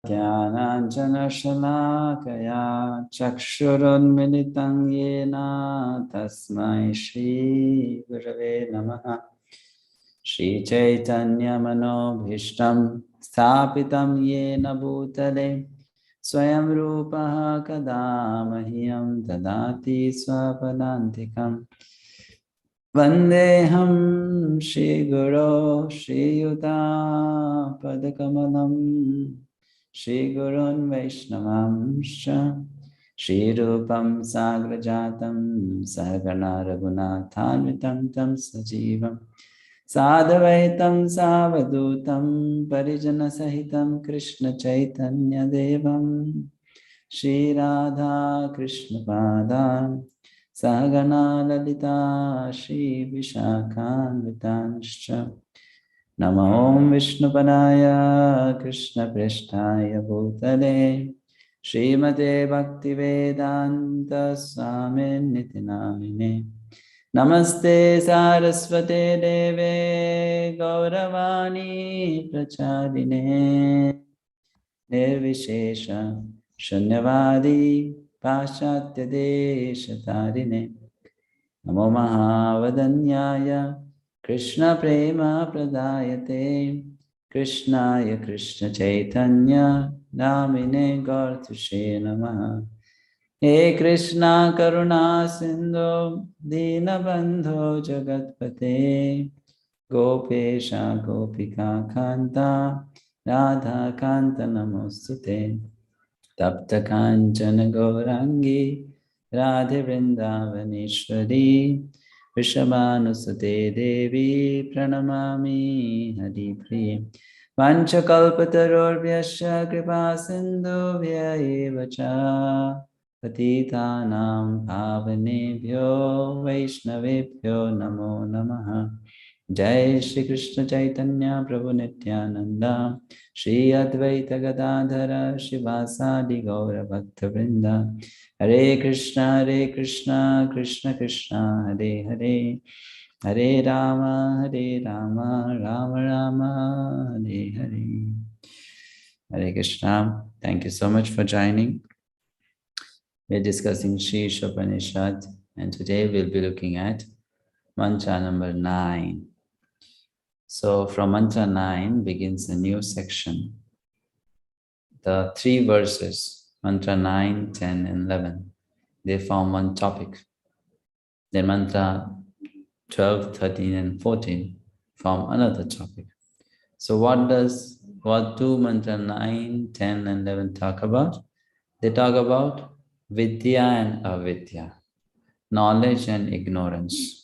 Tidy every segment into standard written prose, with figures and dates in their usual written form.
ज्ञानाञ्जनशलाकया चक्षुरुन्मिलितं येन तस्मै श्रीगुरवे नमः। श्रीचैतन्यमनोभीष्टं स्थापितं येन भूतले स्वयं रूपः कदा मह्यं ददाति स्वपदान्तिकम्। वन्देऽहं श्रीगुरो श्रीयुतापदकमलं श्रीगुरोन् वैष्णवांश्च श्रीरूपं साग्रजातं सहगणा रघुनाथान्वितं तं सजीवं साद्वैतं सावधूतं परिजनसहितं कृष्णचैतन्यदेवं श्रीराधा कृष्णपादान् सहगणा ललिता श्रीविशाखान्वितांश्च नमो विष्णुपदाय कृष्णप्रेष्ठाय भूतले श्रीमते भक्तिवेदान्त स्वामिनिति नामिने। नमस्ते सारस्वते देवे गौरवाणी प्रचारिणे निर्विशेष शून्यवादी पाश्चात्य देशतारिणे। नमो महावदन्याय कृष्ण प्रेम प्रदायते कृष्णाय कृष्ण चैतन्य नामिने गौरतुषे नमः। हे कृष्णा करुणा सिंधु दीनबंधो जगत्पते गोपेशा गोपिका कांता राधा कांत नमोस्तुते। तप्त कांचन गौरांगी राधे वृंदावनेश्वरी वृषभानुसुते देवी प्रणमामि हरिप्रिये। वाञ्छकल्पतरुर्भ्यश्च कृपा सिन्धुभ्य एव च पतितानां पावनेभ्यो वैष्णवेभ्यो नमो नमः। जय श्री कृष्ण चैतन्य प्रभु नित्यानंद श्री अद्वैत गदाधर शिवासादि गौर भक्तवृंद। हरे Krishna Krishna Krishna Hare Hare Hare Ram Ram Ram Hare Hare. Hare Krishna. Thank you so much for joining. We're discussing Sri Ishopanishad and today we'll be looking at mantra number 9. So from mantra 9 begins a new section. The 3 verses, mantra 9, 10 and 11, they form one topic. Then mantra 12, 13 and 14 form another topic. So what do mantra 9, 10 and 11 talk about? They talk about Vidya and Avidya, knowledge and ignorance.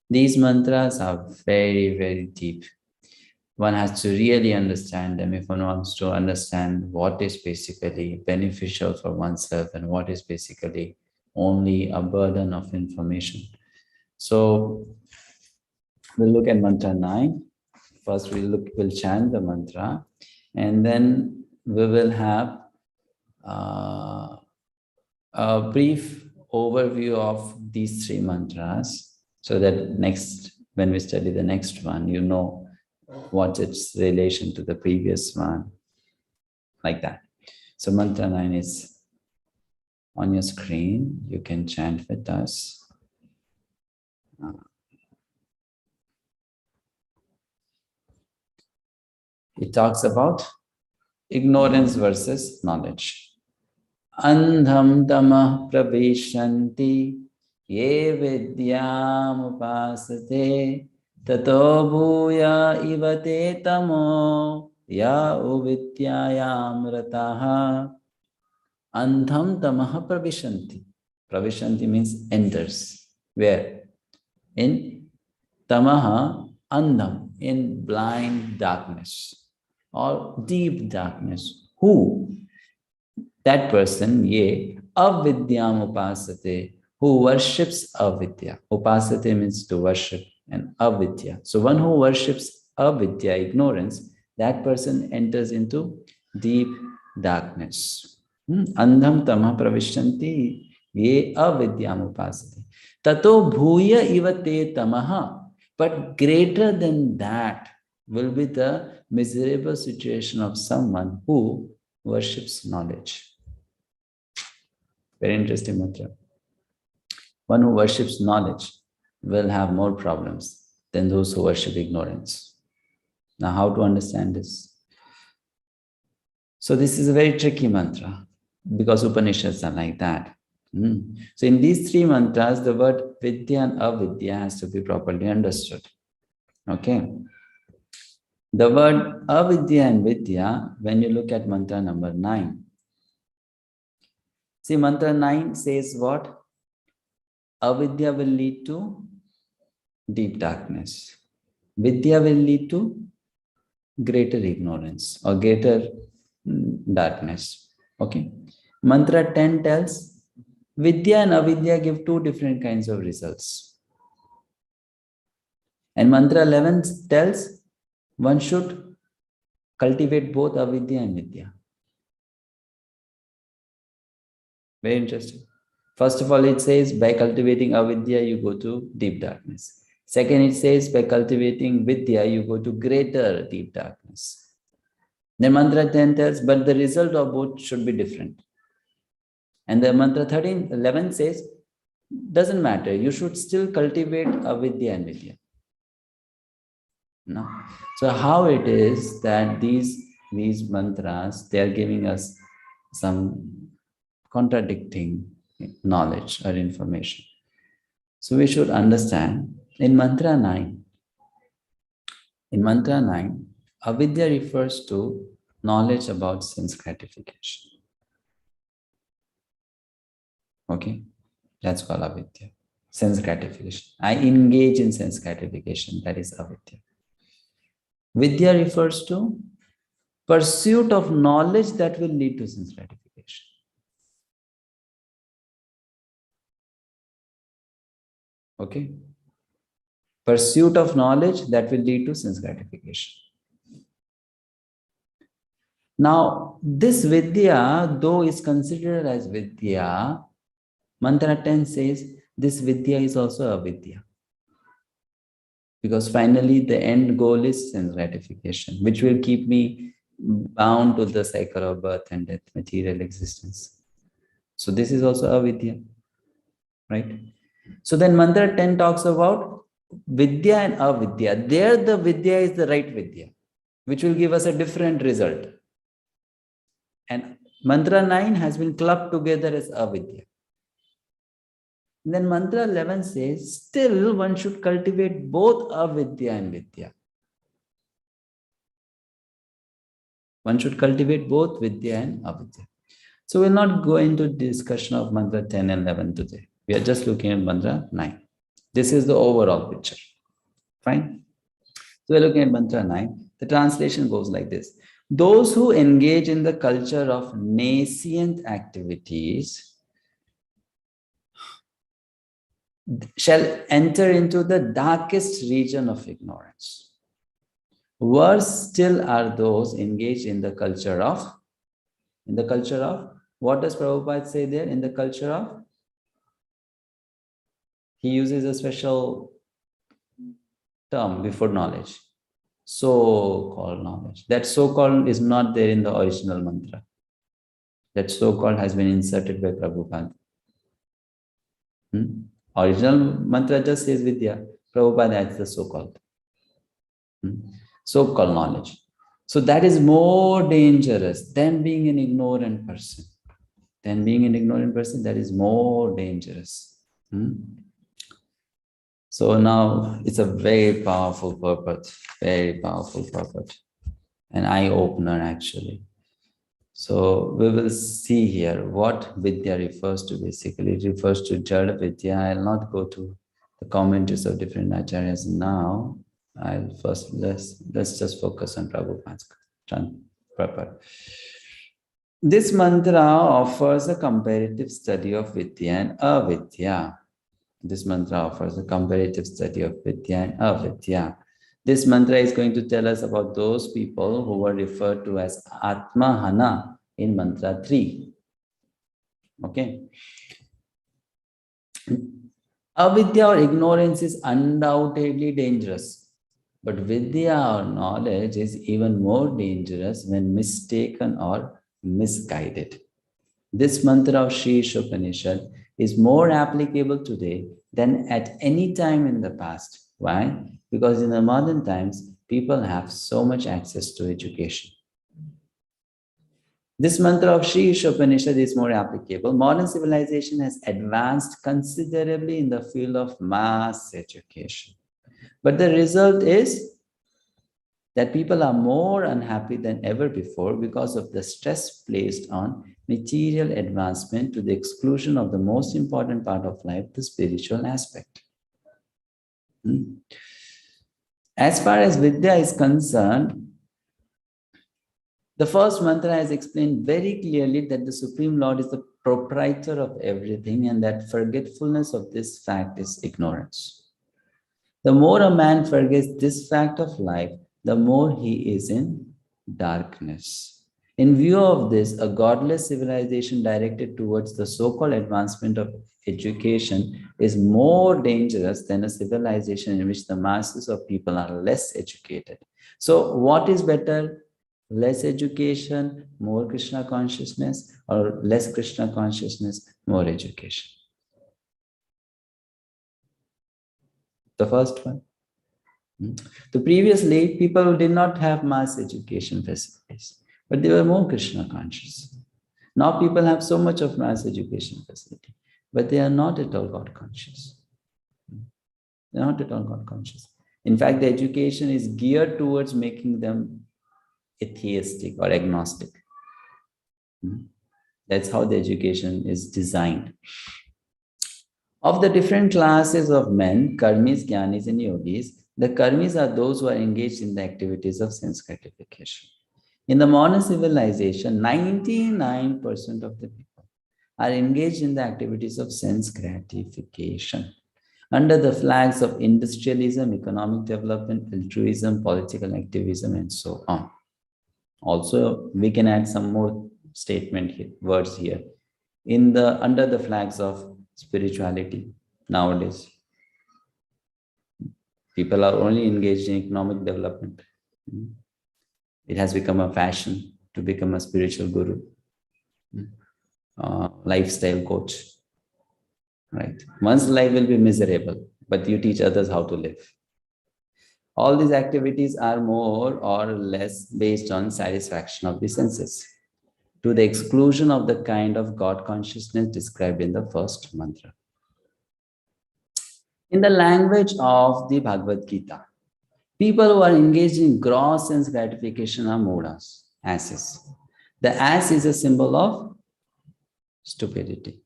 These mantras are very, very deep. One has to really understand them if one wants to understand what is basically beneficial for oneself and what is basically only a burden of information. So we'll look at mantra 9. First we'll chant the mantra and then we will have a brief overview of these 3 mantras so that when we study the next one, you know what its relation to the previous one, like that. So mantra 9 is on your screen. You can chant with us. It talks about ignorance versus knowledge. Andham tamah pravishanti ye vidyam upasate tato bhuya ivate tamo 𝗵𝗆𝘆𝗆 rataha. Andham tamah pravishanti. Pravishanti means enters. Where? In tamaha, andham, in blind darkness or deep darkness. Who? That person, ye avidyam upasate, who worships avidya. Upasate means to worship, and avidya. So one who worships avidya, ignorance, that person enters into deep darkness. Andham tamah pravishyanti ye avidyam upasate. Tato bhuya ivate tamaha. But greater than that will be the miserable situation of someone who worships knowledge. Very interesting mantra. One who worships knowledge will have more problems than those who worship ignorance. Now, how to understand this? So this is a very tricky mantra because Upanishads are like that. So in these three mantras, the word Vidya and Avidya has to be properly understood. Okay. The word Avidya and Vidya, when you look at mantra number 9. See, mantra 9 says what? Avidya will lead to deep darkness. Vidya will lead to greater ignorance or greater darkness. Okay. Mantra 10 tells Vidya and Avidya give two different kinds of results. And mantra 11 tells one should cultivate both Avidya and Vidya. Very interesting. First of all, it says by cultivating Avidya, you go to deep darkness. Second, it says by cultivating Vidya, you go to greater deep darkness. Then mantra 10 tells, but the result of both should be different. And the mantra 11 says, doesn't matter, you should still cultivate Avidya and Vidya. No. So how it is that these mantras, they are giving us some contradicting knowledge or information. So we should understand in mantra 9, Avidya refers to knowledge about sense gratification. Okay, that's called Avidya. Sense gratification. I engage in sense gratification, that is Avidya. Vidya refers to pursuit of knowledge that will lead to sense gratification. Okay? Pursuit of knowledge that will lead to sense gratification. Now, this Vidya, though is considered as Vidya, mantra 10 says this Vidya is also Avidya. Because finally the end goal is sense gratification, which will keep me bound to the cycle of birth and death, material existence. So this is also Avidya, right? So then mantra 10 talks about Vidya and Avidya. There the Vidya is the right Vidya, which will give us a different result. And mantra 9 has been clubbed together as Avidya. Then mantra 11 says, still one should cultivate both Avidya and Vidya. One should cultivate both Vidya and Avidya. So we'll not go into discussion of mantra 10 and 11 today. We are just looking at mantra 9. This is the overall picture. Fine. So we're looking at mantra 9. The translation goes like this. Those who engage in the culture of nascent activities shall enter into the darkest region of ignorance. Worse still are those engaged in the culture of, what does Prabhupada say there? In the culture of, he uses a special term before knowledge, so-called knowledge. That so-called is not there in the original mantra. That so-called has been inserted by Prabhupada. Original mantra just says Vidya. Prabhupada adds the so-called. So-called knowledge. So that is more dangerous than being an ignorant person. That is more dangerous. So now it's a very powerful purpose, an eye-opener actually. So we will see here what Vidya refers to. Basically, it refers to Jada Vidya. I'll not go to the commentaries of different acharyas now. I'll first, let's just focus on Prabhupada's purport. This mantra offers a comparative study of Vidya and Avidya. This mantra offers a comparative study of Vidya and Avidya. This mantra is going to tell us about those people who were referred to as Atmahana in mantra 3. Okay. Avidya or ignorance is undoubtedly dangerous. But Vidya or knowledge is even more dangerous when mistaken or misguided. This mantra of Sri Ishopanishad is more applicable today than at any time in the past. Why? Because in the modern times, people have so much access to education. This mantra of Sri Ishopanishad is more applicable. Modern civilization has advanced considerably in the field of mass education. But the result is that people are more unhappy than ever before because of the stress placed on material advancement to the exclusion of the most important part of life, the spiritual aspect. As far as Vidya is concerned, the first mantra has explained very clearly that the Supreme Lord is the proprietor of everything and that forgetfulness of this fact is ignorance. The more a man forgets this fact of life, the more he is in darkness. In view of this, a godless civilization directed towards the so-called advancement of education is more dangerous than a civilization in which the masses of people are less educated. So what is better? Less education, more Krishna consciousness, or less Krishna consciousness, more education? The first one. So previously, people did not have mass education facilities, but they were more Krishna conscious. Now people have so much of mass education facility, but they are not at all God conscious. They are not at all God conscious. In fact, the education is geared towards making them atheistic or agnostic. That's how the education is designed. Of the different classes of men, karmis, jnanis, and yogis, the karmis are those who are engaged in the activities of sense gratification. In the modern civilization, 99% of the people are engaged in the activities of sense gratification under the flags of industrialism, economic development, altruism, political activism, and so on. Also, we can add some more statement here, words here. Under the flags of spirituality nowadays, people are only engaged in economic development. It has become a fashion to become a spiritual guru, lifestyle coach, right? One's life will be miserable, but you teach others how to live. All these activities are more or less based on satisfaction of the senses, to the exclusion of the kind of God consciousness described in the first mantra. In the language of the Bhagavad Gita, people who are engaged in gross sense gratification are modas, asses. The ass is a symbol of stupidity.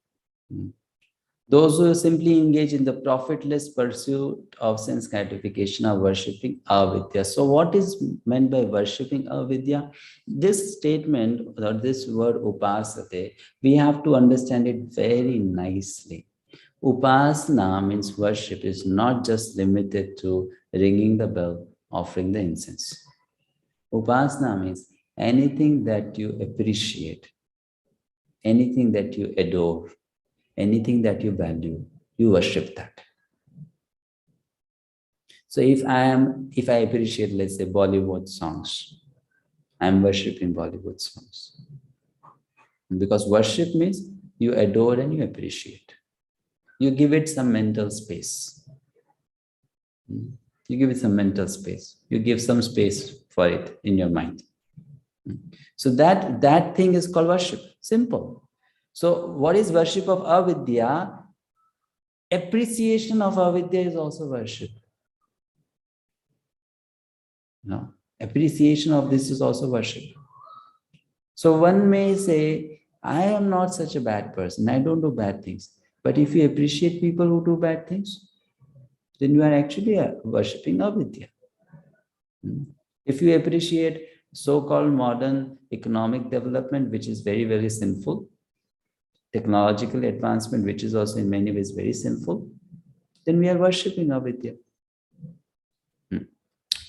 Those who simply engage in the profitless pursuit of sense gratification are worshipping avidya. So what is meant by worshipping avidya? This statement, or this word upasate, we have to understand it very nicely. Upasana means worship is not just limited to ringing the bell, offering the incense. Upasana means anything that you appreciate, anything that you adore, anything that you value, you worship that. So if I appreciate, let's say, Bollywood songs, I'm worshipping Bollywood songs. Because worship means you adore and you appreciate. You give it some mental space. You give it some mental space. You give some space for it in your mind. So that thing is called worship. Simple. So what is worship of avidya? Appreciation of avidya is also worship. No, appreciation of this is also worship. So one may say, I am not such a bad person. I don't do bad things. But if you appreciate people who do bad things, then you are actually worshipping avidya. If you appreciate so-called modern economic development, which is very, very sinful, technological advancement, which is also in many ways very sinful, then we are worshipping avidya.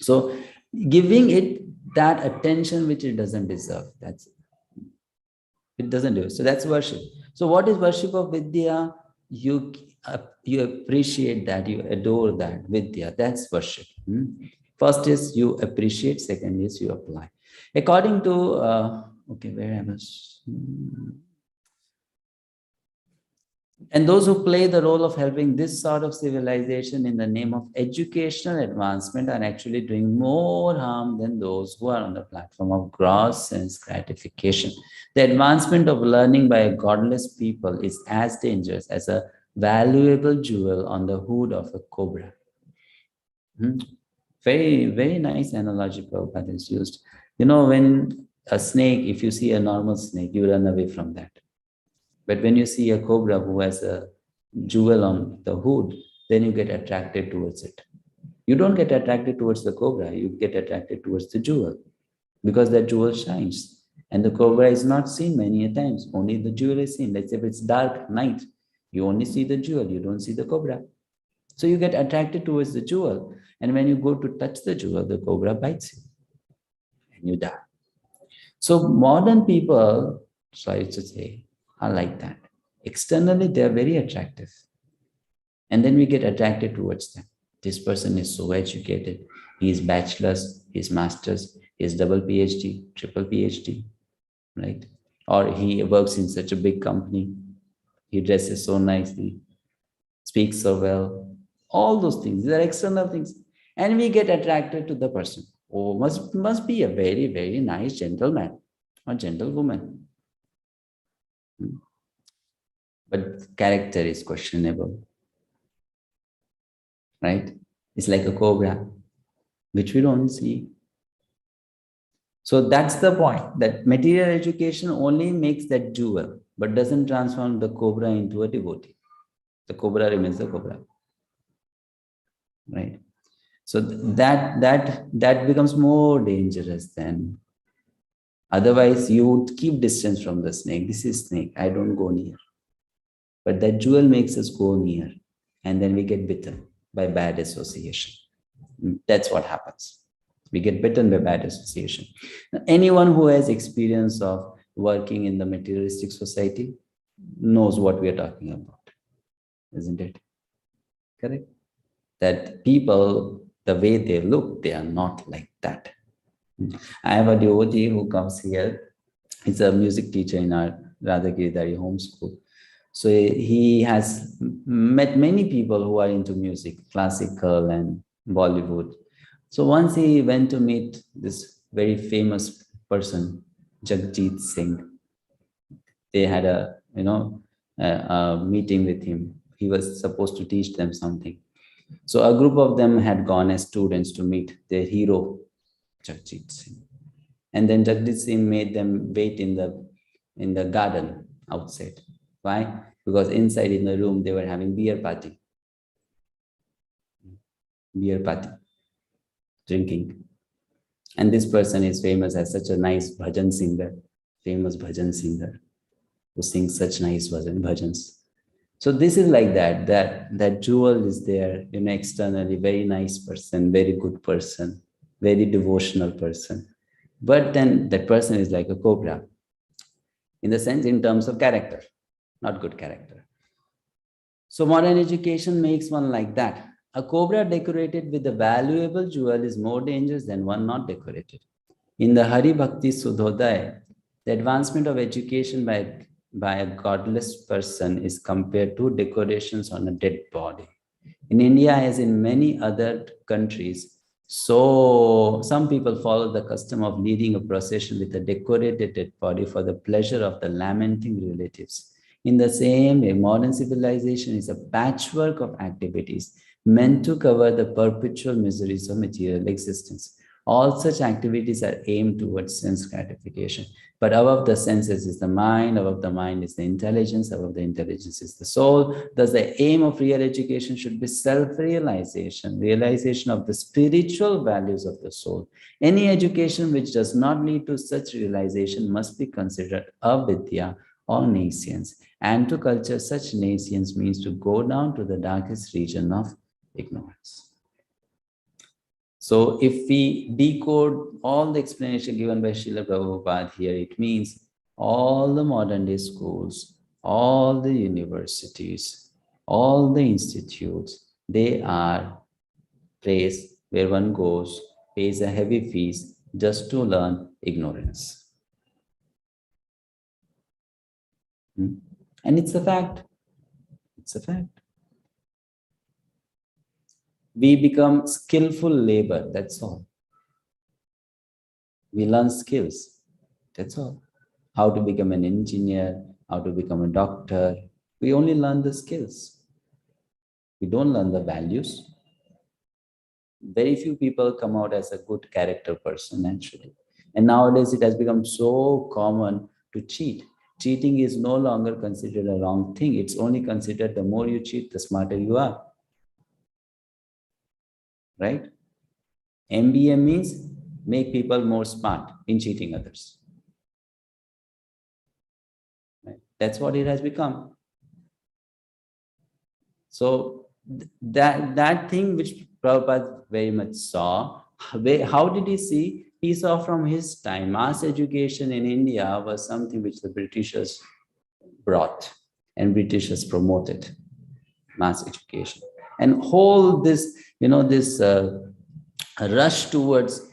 So giving it that attention which it doesn't deserve, that's it. It doesn't do it. So that's worship. So what is worship of Vidya? You appreciate that, you adore that, Vidya, that's worship. First is you appreciate, second is you apply. According to, okay, where I was. And those who play the role of helping this sort of civilization in the name of educational advancement are actually doing more harm than those who are on the platform of gross sense gratification. The advancement of learning by a godless people is as dangerous as a valuable jewel on the hood of a cobra. Very, very nice analogy Prabhupada is used. You know, when a snake, if you see a normal snake, you run away from that. But when you see a cobra who has a jewel on the hood, then you get attracted towards it. You don't get attracted towards the cobra, you get attracted towards the jewel because that jewel shines. And the cobra is not seen many a times, only the jewel is seen. Let's say if it's dark night, you only see the jewel, you don't see the cobra. So you get attracted towards the jewel. And when you go to touch the jewel, the cobra bites you and you die. So modern people, sorry to say, are like that. Externally, they are very attractive. And then we get attracted towards them. This person is so educated. He is bachelor's, he is master's, he is double PhD, triple PhD, right? Or he works in such a big company. He dresses so nicely, speaks so well. All those things, these are external things. And we get attracted to the person. Oh, must be a very, very nice gentleman or gentlewoman. But character is questionable, right? It's like a cobra, which we don't see. So that's the point, that material education only makes that jewel, but doesn't transform the cobra into a devotee. The cobra remains the cobra, right? So that becomes more dangerous than. Otherwise, you would keep distance from the snake. This is snake, I don't go near. But that jewel makes us go near, and then we get bitten by bad association. That's what happens. We get bitten by bad association. Now, anyone who has experience of working in the materialistic society knows what we are talking about, isn't it? Correct? That people, the way they look, they are not like that. I have a devotee who comes here. He's a music teacher in our Radha-Giridhari home school. So he has met many people who are into music, classical and Bollywood. So once he went to meet this very famous person, Jagjit Singh. They had a meeting with him. He was supposed to teach them something. So a group of them had gone as students to meet their hero, Jagjit Singh. And then Jagjit Singh made them wait in the garden outside. Why? Because inside in the room, they were having beer party, drinking. And this person is famous as such a nice bhajan singer, famous bhajan singer, who sings such nice bhajans. So this is like that jewel is there, externally, very nice person, very good person, very devotional person. But then that person is like a cobra, in the sense, in terms of character, not good character. So modern education makes one like that. A cobra decorated with a valuable jewel is more dangerous than one not decorated. In the 𝗵𝗲𝗶𝗀𝗃, the advancement of education by a godless person is compared to decorations on a dead body. In India, as in many other countries, so some people follow the custom of leading a procession with a decorated dead body for the pleasure of the lamenting relatives. In the same way, modern civilization is a patchwork of activities meant to cover the perpetual miseries of material existence. All such activities are aimed towards sense gratification. But above the senses is the mind, above the mind is the intelligence, above the intelligence is the soul. Thus, the aim of real education should be self-realization, realization of the spiritual values of the soul. Any education which does not lead to such realization must be considered avidya or nescience. And to culture such nescience means to go down to the darkest region of ignorance. So if we decode all the explanation given by Srila Prabhupada here, it means all the modern day schools, all the universities, all the institutes, they are places where one goes pays a heavy fees just to learn ignorance. And it's a fact. It's a fact. We become skillful labor, that's all. We learn skills, that's all. How to become an engineer, how to become a doctor. We only learn the skills. We don't learn the values. Very few people come out as a good character person, actually. And nowadays it has become so common to cheat. Cheating is no longer considered a wrong thing. It's only considered the more you cheat, the smarter you are. Right? MBA means make people more smart in cheating others. Right? That's what it has become. So that thing which Prabhupada very much saw, how did he see? He saw from his time, mass education in India was something which the Britishers brought and Britishers promoted, mass education. And whole this, this rush towards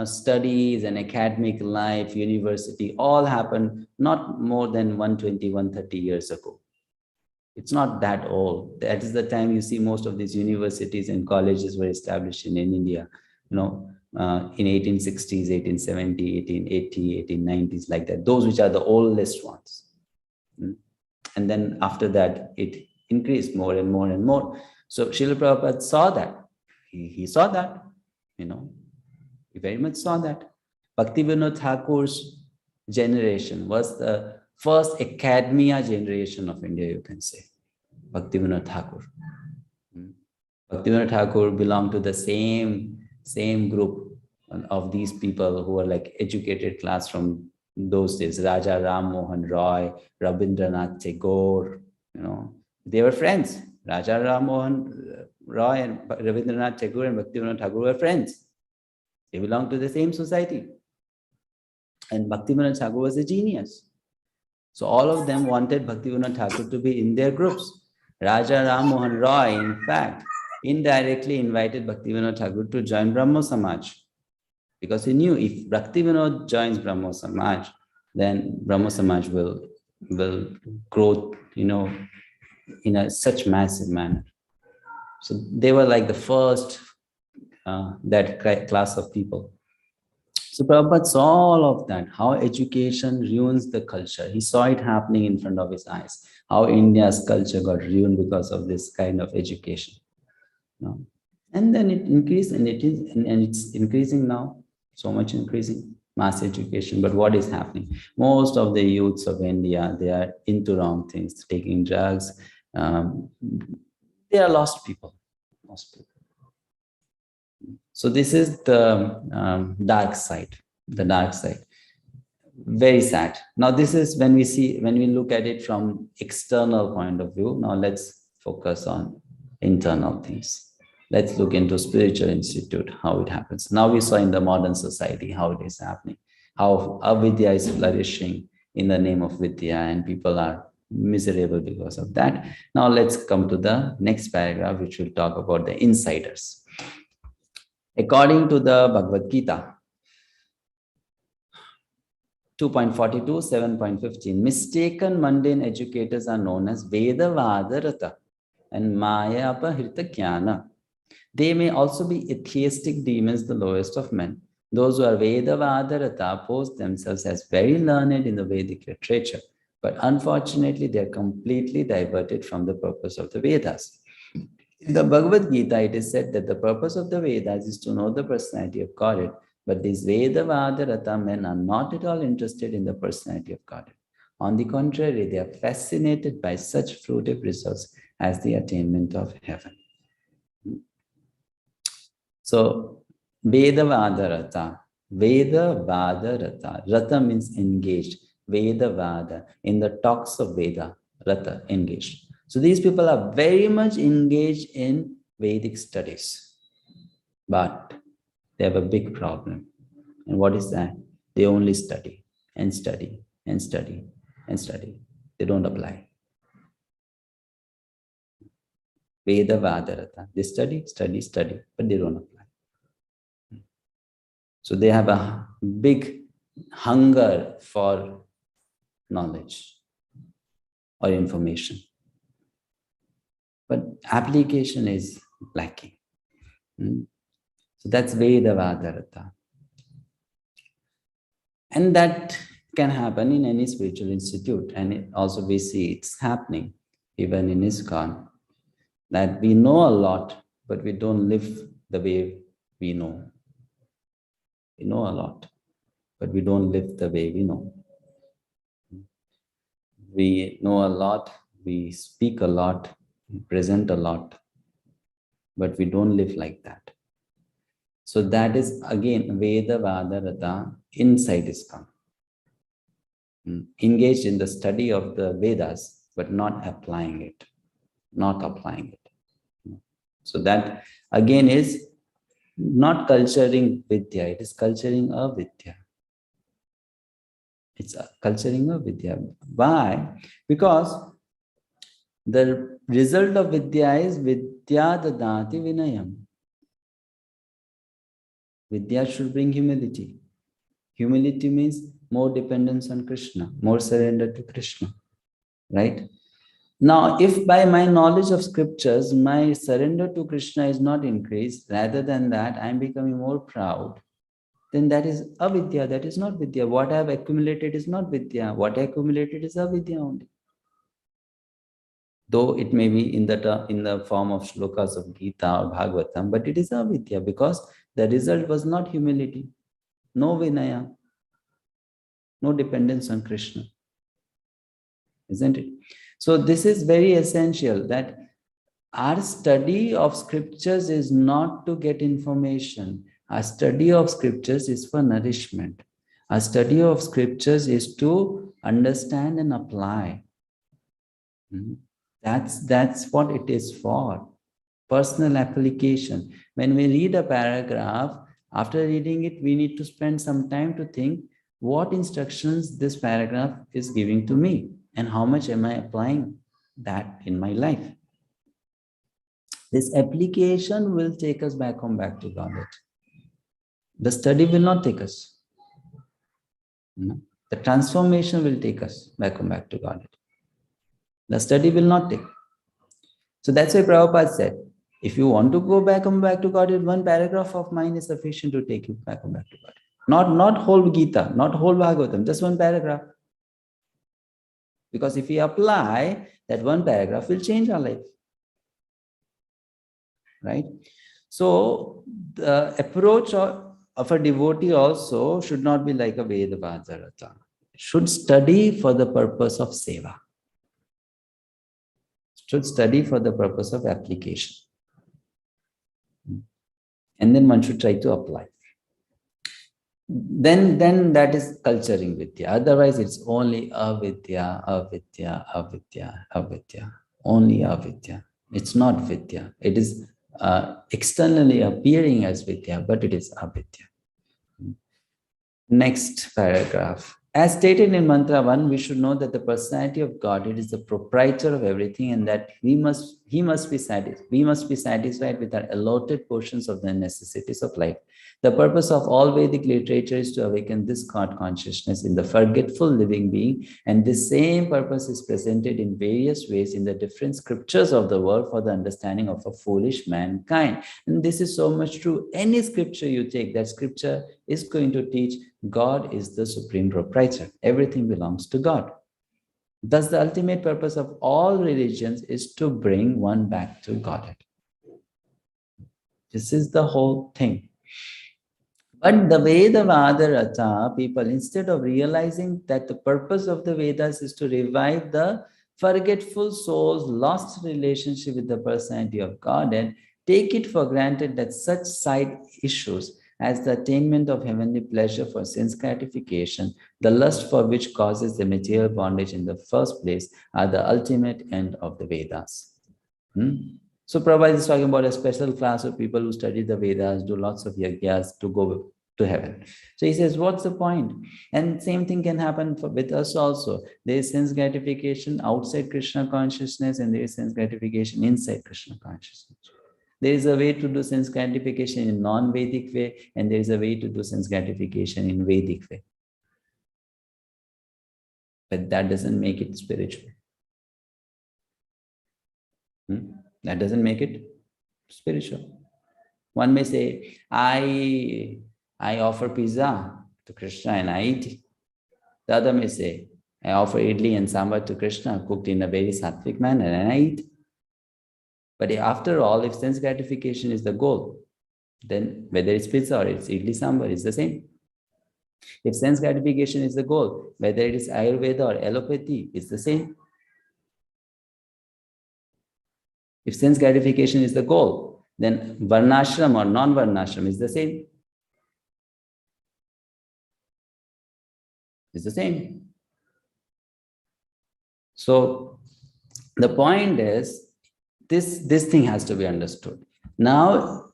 studies and academic life, university, all happened not more than 120, 130 years ago. It's not that old. That is the time you see most of these universities and colleges were established in India, in 1860s, 1870, 1880, 1890s, like that. Those which are the oldest ones. And then after that, it increased more and more and more. So Srila Prabhupada saw that. He saw that, he very much saw that. Bhaktivinoda Thakur's generation was the first academia generation of India, you can say. Bhaktivinoda Thakur. Bhaktivinoda Thakur belonged to the same group of these people who were like educated class from those days. Raja Ram Mohan Roy, Rabindranath Tagore, they were friends. Raja Ram Mohan Roy and Rabindranath Tagore and Bhaktivinoda Thakur were friends. They belonged to the same society. And Bhaktivinoda Thakur was a genius. So all of them wanted Bhaktivinoda Thakur to be in their groups. Raja Ram Mohan Roy, in fact, indirectly invited Bhaktivinoda Thakur to join Brahmo Samaj. Because he knew if Bhaktivinoda joins Brahmo Samaj, then Brahmo Samaj will grow, in such massive manner. So they were like the first, that class of people. So Prabhupada saw all of that, how education ruins the culture. He saw it happening in front of his eyes, how India's culture got ruined because of this kind of education. And then it increased, and it's increasing now, so much increasing, mass education. But what is happening? Most of the youths of India, they are into wrong things, taking drugs. They are lost people. So this is the dark side, Very sad. Now this is when we look at it from external point of view. Now let's focus on internal things. Let's look into spiritual institute, how it happens. Now we saw in the modern society how it is happening, how avidya is flourishing in the name of Vidya, and people are miserable because of that. Now let's come to the next paragraph, which will talk about the insiders. According to the Bhagavad Gita, 2.42, 7.15, mistaken mundane educators are known as 𝗵𝗲𝗍 and 𝗵𝗲𝗶𝗀𝗀. They may also be atheistic demons, the lowest of men. Those who are 𝗵𝗲𝗍 pose themselves as very learned in the Vedic literature, but unfortunately they are completely diverted from the purpose of the Vedas. In the Bhagavad Gita, it is said that the purpose of the Vedas is to know the personality of Godhead, but these 𝗵𝗲𝗍 men are not at all interested in the personality of Godhead. On the contrary, they are fascinated by such fruitive results as the attainment of heaven. So, 𝗵𝗲𝗍, Rata means engaged, 𝗵𝗲𝗍, in the talks of Veda, Rata, engaged. So these people are very much engaged in Vedic studies, but they have a big problem. And what is that? They only study and study and study and study. They don't apply. 𝗵𝗲𝗍. They study, but they don't apply. So they have a big hunger for knowledge or information. But application is lacking. So that's 𝗵𝗲𝗍. And that can happen in any spiritual institute. And also we see it's happening even in ISKCON, that we know a lot, but we don't live the way we know. We know a lot, but we don't live the way we know. We know a lot, we speak a lot, we present a lot, but we don't live like that. So that is again 𝗵𝗲𝗍 inside ISKCON. Engaged in the study of the Vedas, but not applying it. Not applying it. So that again is not culturing Vidya, it is culturing 𝗵𝗲𝗍. It's culturing 𝗵𝗲𝗍. Why? Because the result of Vidya is Vidya dadati vinayam. Vidya should bring humility. Humility means more dependence on Krishna, more surrender to Krishna, right? Now, if by my knowledge of scriptures, my surrender to Krishna is not increased, rather than that, I am becoming more proud, then that is 𝗵𝗲𝗍, that is not Vidya. What I have accumulated is not Vidya. What I accumulated is 𝗵𝗲𝗍 only. Though it may be in the form of shlokas of Gita or Bhagavatam, but it is 𝗵𝗲𝗍 because the result was not humility, no vinaya, no dependence on Krishna, isn't it? So this is very essential, that our study of scriptures is not to get information. Our study of scriptures is for nourishment. Our study of scriptures is to understand and apply. That's what it is for. Personal application. When we read a paragraph, after reading it, we need to spend some time to think what instructions this paragraph is giving to me and how much am I applying that in my life. This application will take us back home, back to Godhead. The study will not take us. The transformation will take us back home, back to Godhead. The study will not take. So that's why Prabhupada said, if you want to go back home, back to Godhead, one paragraph of mine is sufficient to take you back home, back to Godhead. Not whole Gita, not whole Bhagavatam, just one paragraph. Because if we apply, that one paragraph will change our life. Right? So the approach of a devotee also should not be like a 𝗵𝗲𝗍. It should study for the purpose of seva. Should study for the purpose of application. And then one should try to apply. Then that is culturing Vidya. Otherwise, it's only 𝗵𝗲𝗍. Only 𝗵𝗲𝗍. It's not Vidya. It is externally appearing as Vidya, but it is 𝗵𝗲𝗍. Next paragraph. As stated in Mantra 1, we should know that the personality of Godhead is the proprietor of everything, and that we must be satisfied with our allotted portions of the necessities of life. The purpose of all Vedic literature is to awaken this God consciousness in the forgetful living being, and this same purpose is presented in various ways in the different scriptures of the world for the understanding of a foolish mankind. And this is so much true. Any scripture you take, that scripture is going to teach God is the supreme proprietor. Everything belongs to God. Thus, the ultimate purpose of all religions is to bring one back to Godhead. This is the whole thing. But the 𝗵𝗲𝗍, people, instead of realizing that the purpose of the Vedas is to revive the forgetful soul's lost relationship with the personality of Godhead, take it for granted that such side issues as the attainment of heavenly pleasure for sense gratification, the lust for which causes the material bondage in the first place, are the ultimate end of the Vedas. So Prabhupada is talking about a special class of people who study the Vedas, do lots of yagyas to go to heaven. So he says, what's the point? And same thing can happen with us also. There is sense gratification outside Krishna consciousness, and there is sense gratification inside Krishna consciousness. There is a way to do sense gratification in non-Vedic way, and there is a way to do sense gratification in Vedic way. But that doesn't make it spiritual. That doesn't make it spiritual. One may say, I offer pizza to Krishna and I eat. The other may say, I offer idli and sambar to Krishna, cooked in a very sattvic manner, and I eat. But after all, if sense gratification is the goal, then whether it's pizza or it's idli sambar, it's the same. If sense gratification is the goal, whether it is Ayurveda or allopathy, it's the same. If sense gratification is the goal, then varnashram or non-varnashram is the same. It's the same. So the point is, this thing has to be understood. Now,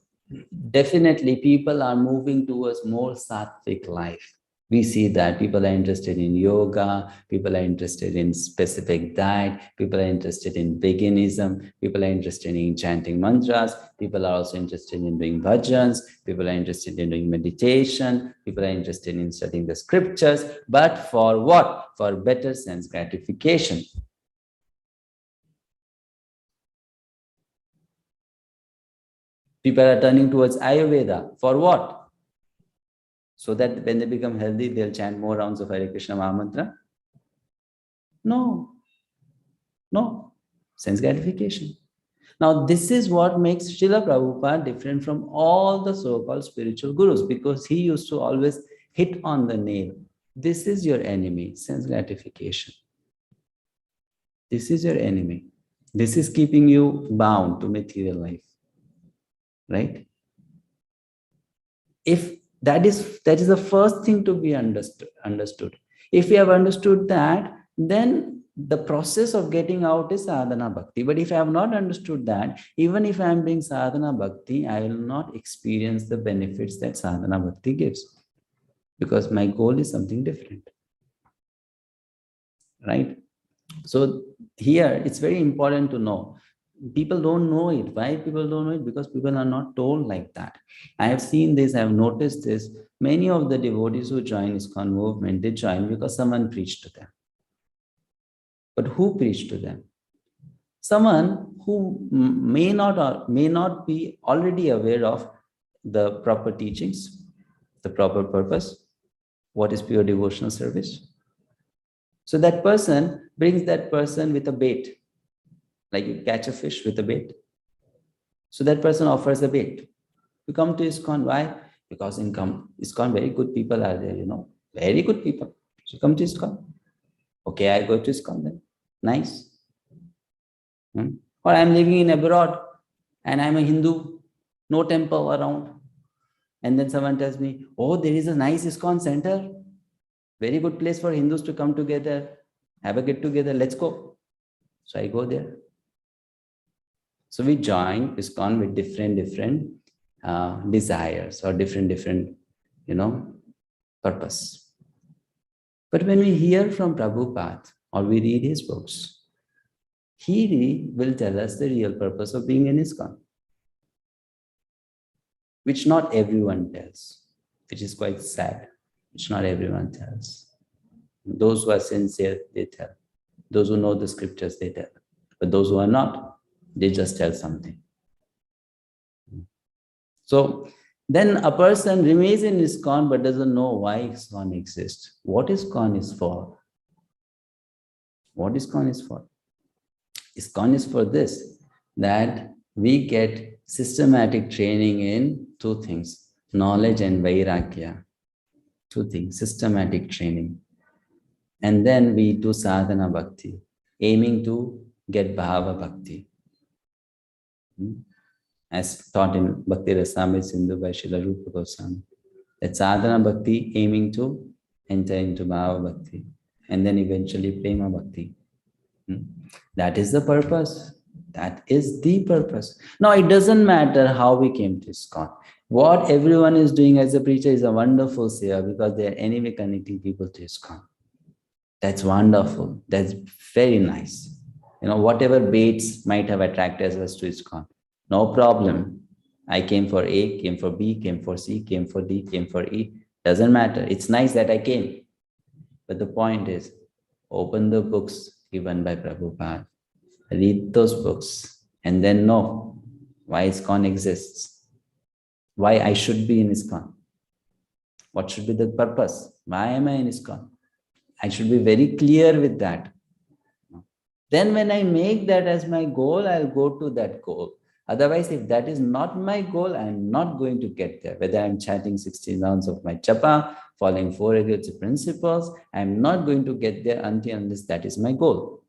definitely people are moving towards more sattvic life. We see that people are interested in yoga, people are interested in specific diet, people are interested in veganism, people are interested in chanting mantras, people are also interested in doing bhajans, people are interested in doing meditation, people are interested in studying the scriptures, but for what? For better sense gratification. People are turning towards Ayurveda. For what? So that when they become healthy, they'll chant more rounds of Hare Krishna Mahamantra? No. No. Sense gratification. Now, this is what makes Srila Prabhupada different from all the so-called spiritual gurus, because he used to always hit on the nail. This is your enemy, sense gratification. This is your enemy. This is keeping you bound to material life. Right? If that is the first thing to be understood. If we have understood that, then the process of getting out is sadhana bhakti. But if I have not understood that, even if I am doing sadhana bhakti, I will not experience the benefits that sadhana bhakti gives, because my goal is something different. Right? So here it's very important to know. People don't know it. Why people don't know it? Because people are not told like that. I have seen this, I have noticed this. Many of the devotees who join ISKCON movement, they join because someone preached to them. But who preached to them? Someone who may not be already aware of the proper teachings, the proper purpose, what is pure devotional service. So that person brings that person with a bait. Like you catch a fish with a bait. So that person offers a bait. You come to ISKCON. Why? Because in ISKCON, very good people are there, very good people. So come to ISKCON. Okay, I go to ISKCON then. Nice. Or I'm living in abroad and I'm a Hindu, no temple around. And then someone tells me, oh, there is a nice ISKCON center. Very good place for Hindus to come together, have a get together, let's go. So I go there. So we join ISKCON with different desires or different purpose. But when we hear from Prabhupada or we read his books, he will tell us the real purpose of being in ISKCON, which not everyone tells, which is quite sad, which not everyone tells. Those who are sincere, they tell. Those who know the scriptures, they tell. But those who are not, they just tell something. So then a person remains in ISKCON but doesn't know why ISKCON exists. What ISKCON is for? What ISKCON is for? ISKCON is for this, that we get systematic training in two things, knowledge and vairagya. Two things, systematic training. And then we do sadhana bhakti, aiming to get bhava bhakti. As taught in Bhakti Rasamrita by Srila Rupa Goswami. That sadhana bhakti aiming to enter into bhava bhakti. And then eventually prema bhakti. That is the purpose. That is the purpose. Now, it doesn't matter how we came to ISKCON. What everyone is doing as a preacher is a wonderful seva, because they are anyway connecting people to ISKCON. That's wonderful. That's very nice. Whatever baits might have attracted us to ISKCON, no problem. I came for A, came for B, came for C, came for D, came for E. Doesn't matter. It's nice that I came. But the point is, open the books given by Prabhupada. Read those books and then know why ISKCON exists. Why I should be in ISKCON. What should be the purpose? Why am I in ISKCON? I should be very clear with that. Then when I make that as my goal, I'll go to that goal. Otherwise, if that is not my goal, I'm not going to get there. Whether I'm chanting 16 rounds of my japa, following 4 regulatory principles, I'm not going to get there unless that is my goal.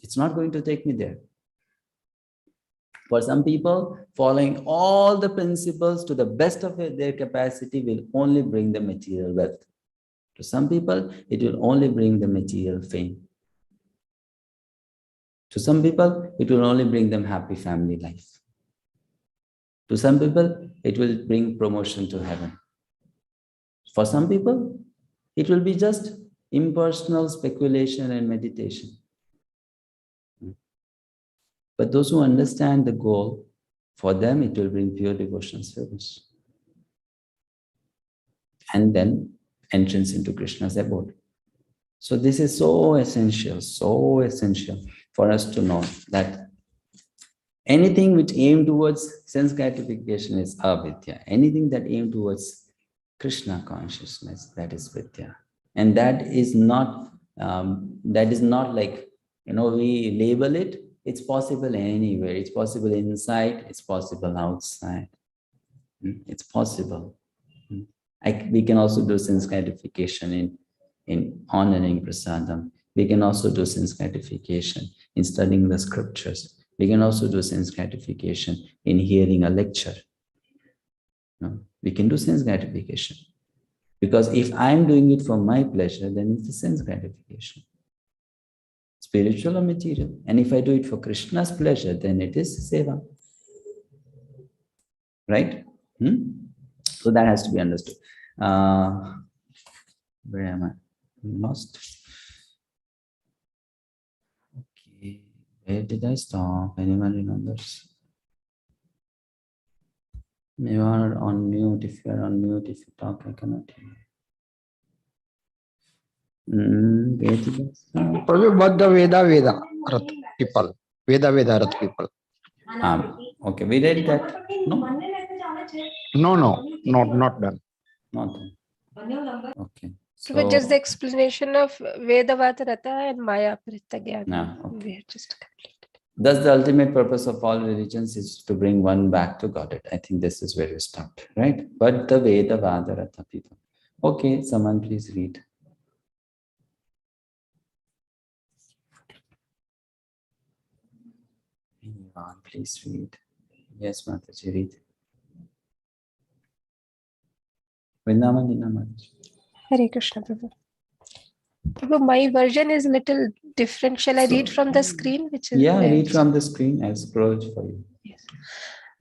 It's not going to take me there. For some people, following all the principles to the best of their capacity will only bring the material wealth. To some people, it will only bring the material fame. To some people, it will only bring them happy family life. To some people, it will bring promotion to heaven. For some people, it will be just impersonal speculation and meditation. But those who understand the goal, for them it will bring pure devotional service. And then entrance into Krishna's abode. So this is so essential for us to know that anything which aims towards sense gratification is avidya. Anything that aims towards Krishna consciousness, that is vidya. And that is not like, we label it. It's possible anywhere. It's possible inside. It's possible outside. It's possible. We can also do sense gratification in honoring prasadam. We can also do sense gratification in studying the scriptures. We can also do sense gratification in hearing a lecture. We can do sense gratification. Because if I'm doing it for my pleasure, then it's a sense gratification. Spiritual or material. And if I do it for Krishna's pleasure, then it is seva. Right? So that has to be understood. Where am I? I'm lost. Okay. Where did I stop? Anyone remembers? You are on mute. If you are on mute, if you talk, I cannot hear. Where did I stop? Bhaktivinoda Thakura people. Veda people. Okay, we read that. No, not done. Not done. Okay. So just the explanation of 𝗵𝗲𝗆 and Maya Pritagyan. Okay. We have just completed. Thus, the ultimate purpose of all religions is to bring one back to Godhead. I think this is where we stopped, right? But the 𝗵𝗲𝗆 people. Okay, someone please read. Anyone, please read. Yes, Mataji, read. Hare Krishna, Prabhu. Prabhu, my version is a little different. Shall I read from the screen? Read from the screen. I'll scroll for you. Yes.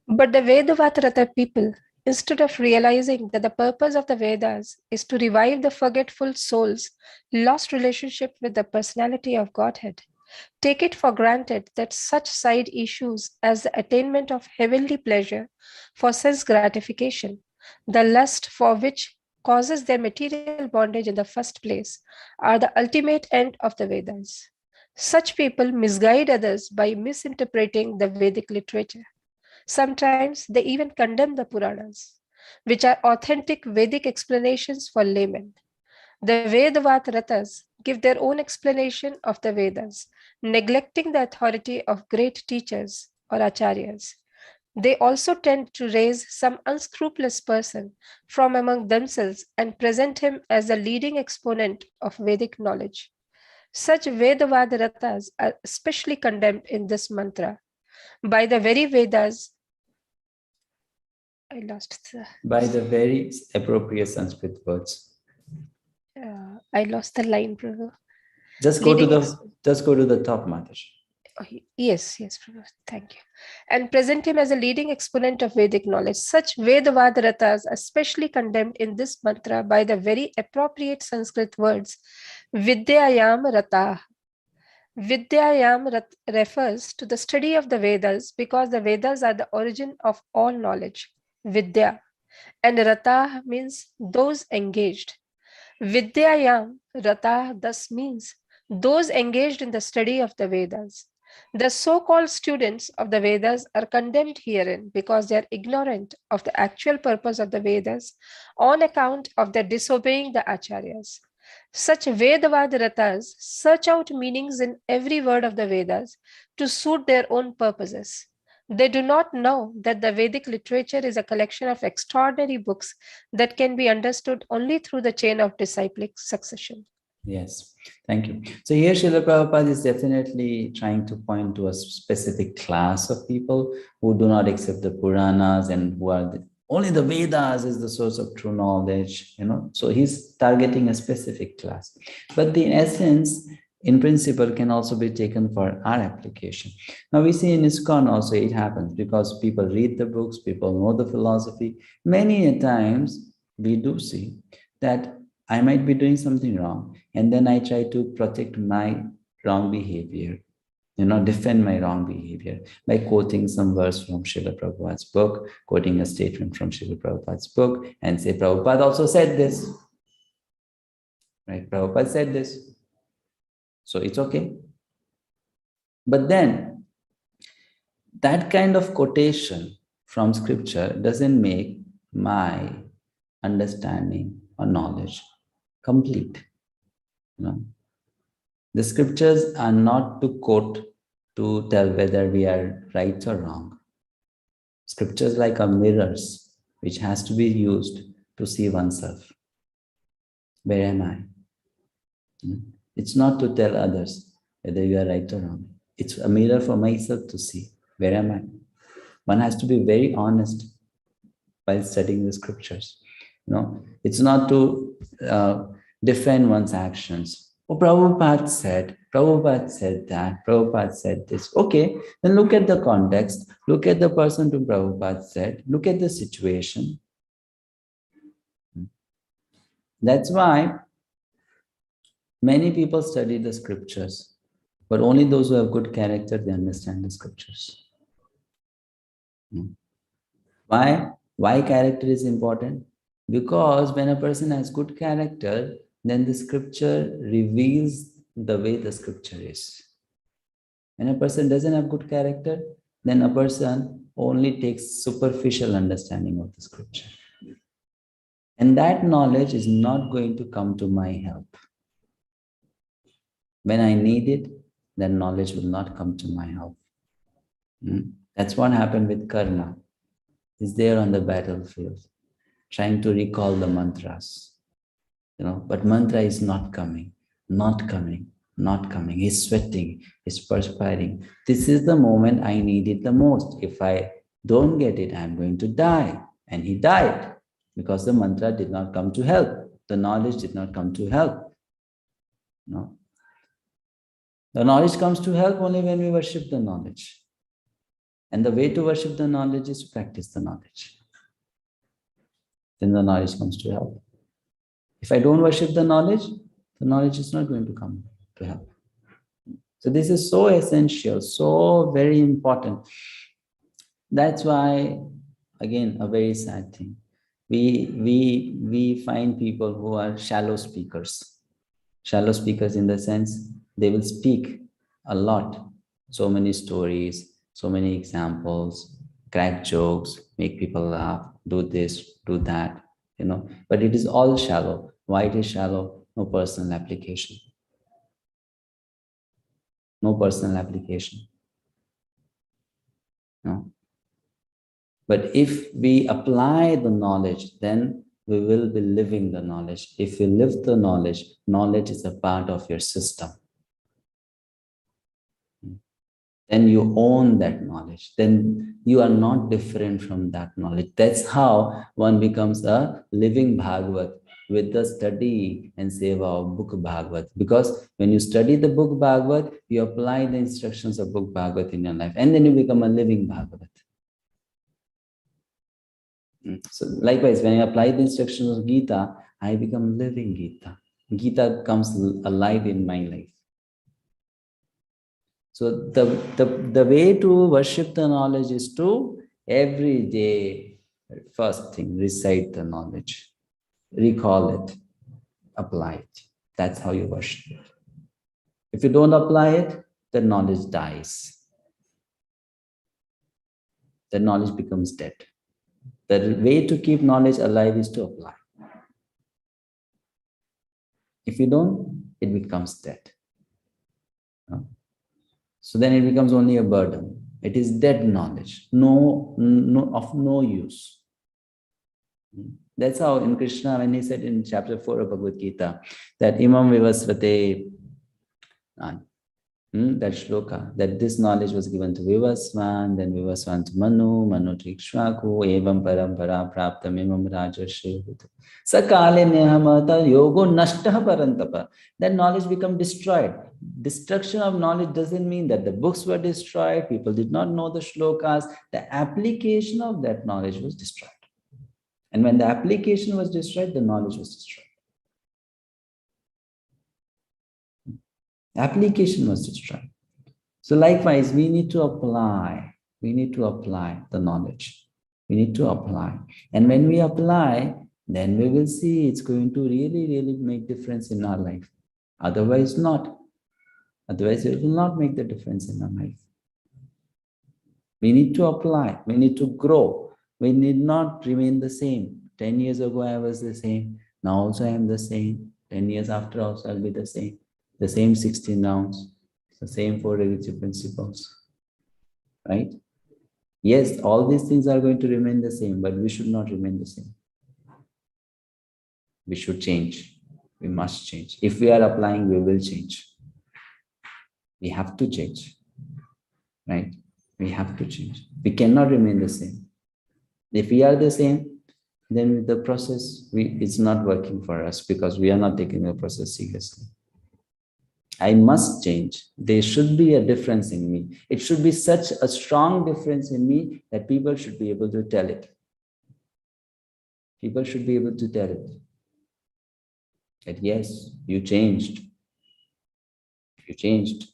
But the 𝗵𝗲𝗆 people, instead of realizing that the purpose of the Vedas is to revive the forgetful soul's lost relationship with the personality of Godhead, take it for granted that such side issues as the attainment of heavenly pleasure for sense gratification, the lust for which causes their material bondage in the first place, are the ultimate end of the Vedas. Such people misguide others by misinterpreting the Vedic literature. Sometimes they even condemn the Puranas, which are authentic Vedic explanations for laymen. The 𝗵𝗲𝗆 give their own explanation of the Vedas, neglecting the authority of great teachers or acharyas. They also tend to raise some unscrupulous person from among themselves and present him as the leading exponent of Vedic knowledge. Such 𝗵𝗲𝗆 are especially condemned in this mantra by the very Vedas. By the very appropriate Sanskrit words. I lost the line, Prabhu. Just go to the top, Mataji. Oh, yes, Prabhu. Thank you. And present him as a leading exponent of Vedic knowledge. Such 𝗵𝗲𝗆 are especially condemned in this mantra by the very appropriate Sanskrit words, Vidya and Avidya. Vidyayam refers to the study of the Vedas because the Vedas are the origin of all knowledge, Vidya, and Rata means those engaged. Vidyayam Rata thus means those engaged in the study of the Vedas. The so-called students of the Vedas are condemned herein because they are ignorant of the actual purpose of the Vedas on account of their disobeying the Acharyas. Such Vedavad Ratas search out meanings in every word of the Vedas to suit their own purposes. They do not know that the Vedic literature is a collection of extraordinary books that can be understood only through the chain of disciplic succession. Yes, thank you. So here Srila Prabhupada is definitely trying to point to a specific class of people who do not accept the Puranas and who are only the Vedas is the source of true knowledge, So he's targeting a specific class. But the essence, in principle, can also be taken for our application. Now we see in ISKCON also it happens because people read the books, people know the philosophy. Many times we do see that I might be doing something wrong, and then I try to protect my wrong behavior, defend my wrong behavior by quoting some verse from Srila Prabhupada's book, quoting a statement from Srila Prabhupada's book, and say, Prabhupada also said this. Right? Prabhupada said this. So it's okay. But then, that kind of quotation from scripture doesn't make my understanding or knowledge complete. The scriptures are not to quote to tell whether we are right or wrong. Scriptures like are mirrors which has to be used to see oneself. Where am I? It's not to tell others whether you are right or wrong. It's a mirror for myself to see. Where am I? One has to be very honest while studying the scriptures. It's not to defend one's actions. Oh, Prabhupada said that, Prabhupada said this. Okay, then look at the context, look at the person whom Prabhupada said, look at the situation. That's why many people study the scriptures, but only those who have good character, they understand the scriptures. Why? Why character is important? Because when a person has good character, then the scripture reveals the way the scripture is. When a person doesn't have good character, then a person only takes superficial understanding of the scripture. And that knowledge is not going to come to my help. When I need it, then knowledge will not come to my help. That's what happened with Karna. He's there on the battlefield, trying to recall the mantras. But mantra is not coming. He's sweating, he's perspiring. This is the moment I need it the most. If I don't get it, I'm going to die. And he died because the mantra did not come to help. The knowledge did not come to help. The knowledge comes to help only when we worship the knowledge. And the way to worship the knowledge is to practice the knowledge. Then the knowledge comes to help. If I don't worship the knowledge is not going to come to help. So this is so essential, so very important. That's why, again, a very sad thing. We find people who are shallow speakers. Shallow speakers in the sense they will speak a lot, so many stories, so many examples, crack jokes, make people laugh, do this, do that, but it is all shallow. Why it is shallow? No personal application. No personal application. No. But if we apply the knowledge, then we will be living the knowledge. If you live the knowledge, knowledge is a part of your system. Then you own that knowledge. Then you are not different from that knowledge. That's how one becomes a living Bhagavat with the study and seva of book Bhagavat. Because when you study the book Bhagavat, you apply the instructions of book Bhagavat in your life, and then you become a living Bhagavat. So likewise, when I apply the instructions of Gita, I become living Gita. Gita comes alive in my life. So the way to worship the knowledge is to every day, first thing, recite the knowledge, recall it, apply it. That's how you worship it. If you don't apply it, the knowledge dies. The knowledge becomes dead. The way to keep knowledge alive is to apply. If you don't, it becomes dead. So then it becomes only a burden. It is dead knowledge, of no use. That's how in Krishna, when he said in chapter 4 of Bhagavad Gita, that 𝗵𝗵𝗆𝗍𝗶𝗍, that shloka, that this knowledge was given to Vivaswan, then Vivaswan to Manu to Ikshvaku, 𝗵𝗵 parampara praptam rajarshi sakale nehamata yogo nashtah parantapa. That knowledge become destroyed. Destruction of knowledge doesn't mean that the books were destroyed, people did not know the shlokas. The application of that knowledge was destroyed. And when the application was destroyed, the knowledge was destroyed. Application was destroyed. So likewise, we need to apply. We need to apply the knowledge. We need to apply. And when we apply, then we will see it's going to really, really make difference in our life. Otherwise not. Otherwise, it will not make the difference in our life. We need to apply. We need to grow. We need not remain the same. 10 years ago, I was the same. Now also I am the same. 10 years after also I'll be the same. The same 16 rounds, the same 4 religious principles, right? Yes, all these things are going to remain the same, but we should not remain the same. We should change. We must change. If we are applying, we will change. We have to change, right? We have to change. We cannot remain the same. If we are the same, then the process it's not working for us because we are not taking the process seriously. I must change. There should be a difference in me. It should be such a strong difference in me that people should be able to tell it. People should be able to tell it. That yes, you changed. You changed.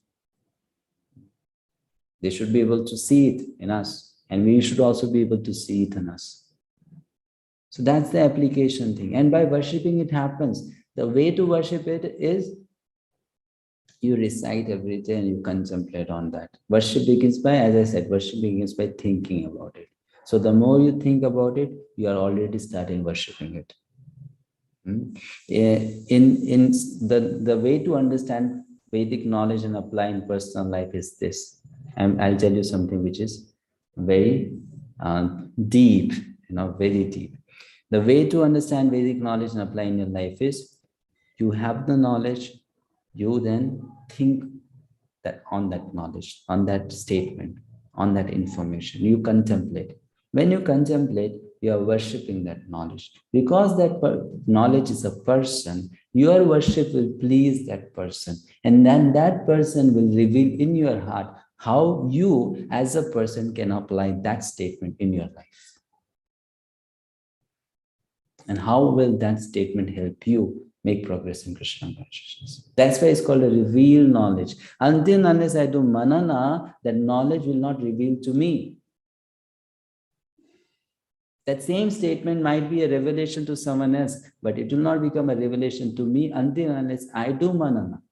They should be able to see it in us. And we should also be able to see it in us. So that's the application thing. And by worshipping, it happens. The way to worship it is you recite every day and you contemplate on that. Worship begins by, as I said, worship begins by thinking about it. So the more you think about it, you are already starting worshipping it. In the way to understand Vedic knowledge and apply in personal life is this. And I'll tell you something which is very deep, very deep. The way to understand Vedic knowledge and apply in your life is you have the knowledge, you then think that on that knowledge, on that statement, on that information, you contemplate. When you contemplate, you are worshipping that knowledge. Because that knowledge is a person, your worship will please that person. And then that person will reveal in your heart how you as a person can apply that statement in your life. And how will that statement help you make progress in Krishna consciousness? That's why it's called a revealed knowledge. Until unless I do manana, that knowledge will not reveal to me. That same statement might be a revelation to someone else, but it will not become a revelation to me until unless I do manana.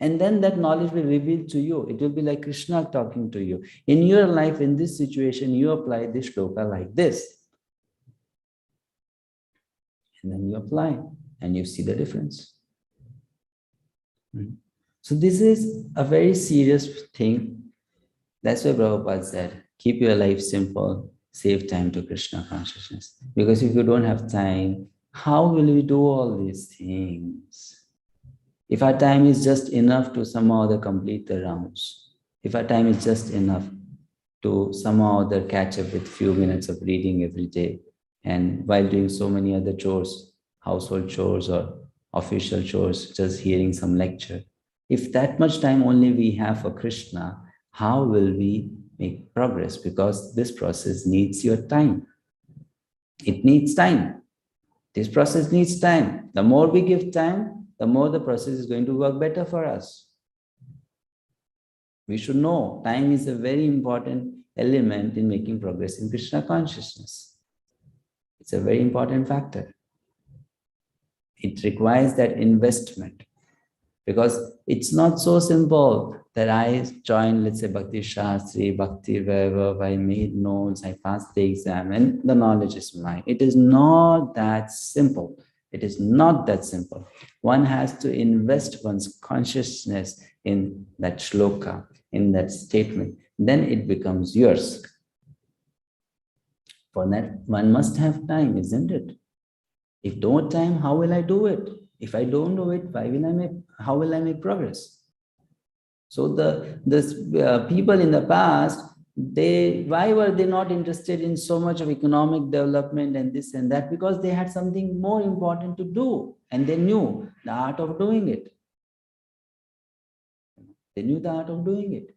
And then that knowledge will reveal to you. It will be like Krishna talking to you. In your life, in this situation, you apply this shloka like this. And then you apply and you see the difference. So this is a very serious thing. That's why Prabhupada said, keep your life simple, save time to Krishna consciousness. Because if you don't have time, how will we do all these things? If our time is just enough to somehow or other complete the rounds, if our time is just enough to somehow or other catch up with few minutes of reading every day, and while doing so many other chores, household chores or official chores, just hearing some lecture, if that much time only we have for Krishna, how will we make progress? Because this process needs your time. It needs time. This process needs time. The more we give time, the more the process is going to work better for us. We should know time is a very important element in making progress in Krishna consciousness. It's a very important factor. It requires that investment, because it's not so simple that I joined, let's say, Bhakti-sastri, Bhakti-vidyabhushana, I made notes, I passed the exam, and the knowledge is mine. It is not that simple. It is not that simple. One has to invest one's consciousness in that shloka, in that statement. Then it becomes yours. For that, one must have time, isn't it? If don't time, how will I do it? If I don't do it, how will I make progress? So the people in the past, why were they not interested in so much of economic development and this and that? Because they had something more important to do, and they knew the art of doing it. They knew the art of doing it.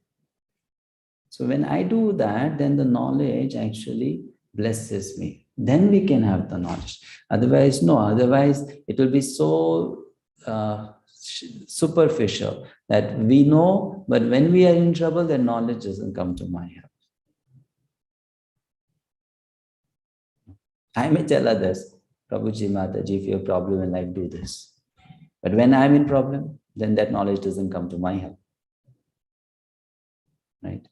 So when I do that, then the knowledge actually blesses me. Then we can have the knowledge. Otherwise, no. Otherwise, it will be so superficial that we know, but when we are in trouble, then knowledge doesn't come to my help. I may tell others, Prabhuji, Mataji, if you have a problem in life, do this. But when I'm in problem, then that knowledge doesn't come to my help. Right?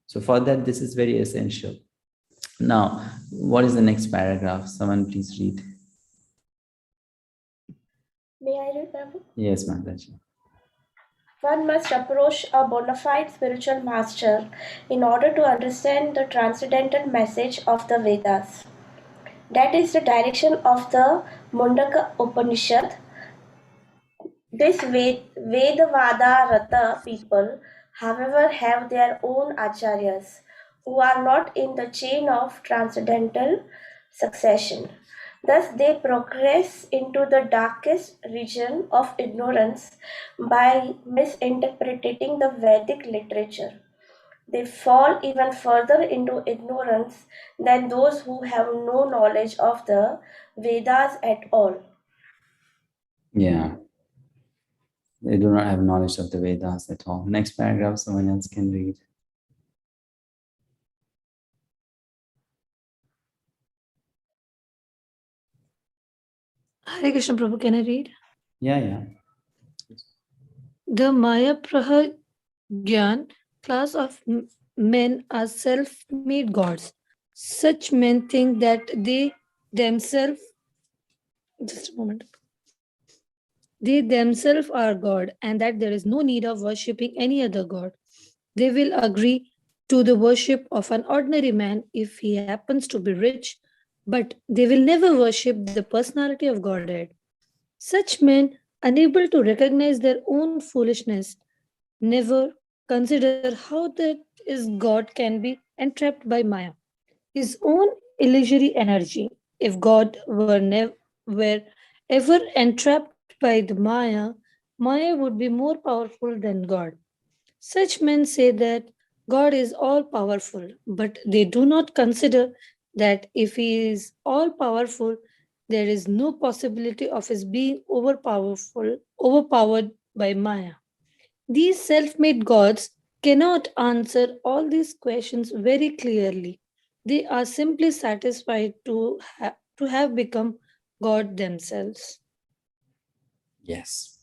So for that, this is very essential. Now, what is the next paragraph? Someone please read. May I read, Prabhu? Yes, Madhvacharya. One must approach a bona fide spiritual master in order to understand the transcendental message of the Vedas. That is the direction of the Mundaka Upanishad. This Vedavada people, however, have their own acharyas who are not in the chain of transcendental succession. Thus, they progress into the darkest region of ignorance by misinterpreting the Vedic literature. They fall even further into ignorance than those who have no knowledge of the Vedas at all. Yeah. They do not have knowledge of the Vedas at all. Next paragraph, someone else can read. Hare Krishna Prabhu, can I read? Yeah. The Maya Prahagyan class of men are self-made gods. Such men think that they themselves, just a moment, they themselves are God and that there is no need of worshipping any other God. They will agree to the worship of an ordinary man if he happens to be rich, but they will never worship the personality of Godhead. Such men, unable to recognize their own foolishness, never consider how that is God can be entrapped by Maya, his own illusory energy. If God were ever entrapped by the Maya would be more powerful than God. Such men say that God is all powerful, but they do not consider that if he is all powerful, there is no possibility of his being overpowered by Maya. These self-made gods cannot answer all these questions very clearly. They are simply satisfied to have become God themselves. Yes.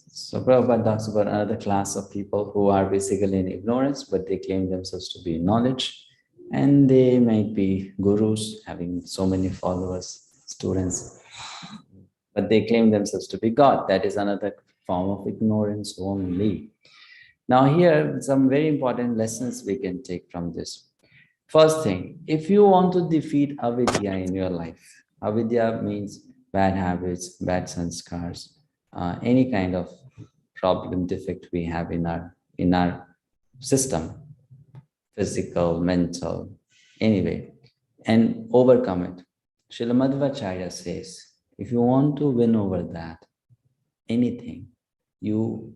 So Prabhupada talks about another class of people who are basically in ignorance, but they claim themselves to be in knowledge. And they might be gurus, having so many followers, students, but they claim themselves to be God. That is another form of ignorance only. Now here, some very important lessons we can take from this. First thing, if you want to defeat avidya in your life, avidya means bad habits, bad sanskars, any kind of problem, defect we have in our system, physical, mental, anyway, and overcome it. Srila Madhvacharya says, if you want to win over that, anything, you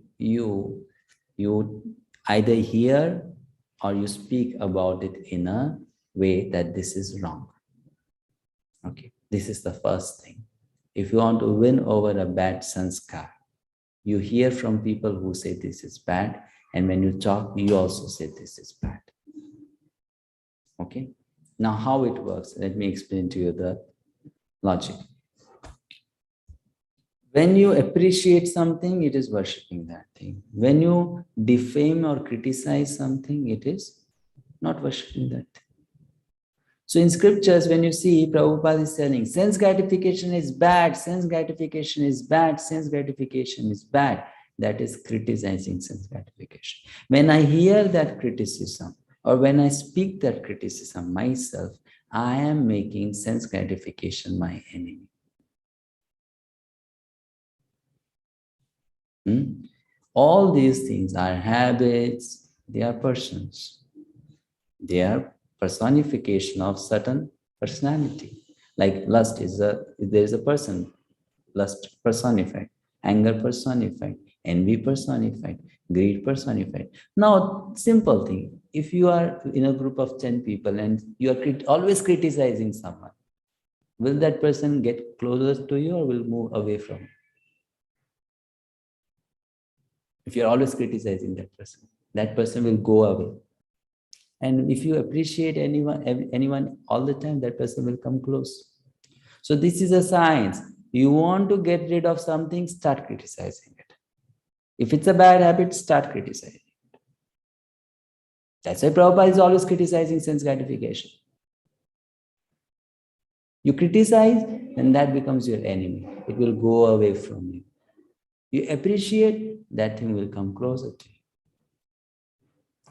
either hear or you speak about it in a way that this is wrong. Okay, this is the first thing. If you want to win over a bad sanskar, you hear from people who say this is bad, and when you talk, you also say this is bad. Okay? Now how it works, let me explain to you the logic. When you appreciate something, it is worshipping that thing. When you defame or criticize something, it is not worshipping that thing. So in scriptures, when you see Prabhupada is telling, sense gratification is bad, sense gratification is bad, sense gratification is bad, that is criticizing sense gratification. When I hear that criticism, or when I speak that criticism myself, I am making sense gratification my enemy. All these things are habits, they are persons. They are personification of certain personality. Like lust is there is a person, lust personified, anger personified, envy personified, greed personified. Now, simple thing, if you are in a group of 10 people and you are always criticizing someone, will that person get closer to you or will move away from you? If you're always criticizing that person will go away. And if you appreciate anyone all the time, that person will come close. So this is a science. You want to get rid of something, start criticizing it. If it's a bad habit, start criticizing it. That's why Prabhupada is always criticizing sense gratification. You criticize, and that becomes your enemy. It will go away from you. You appreciate, that thing will come closer to you.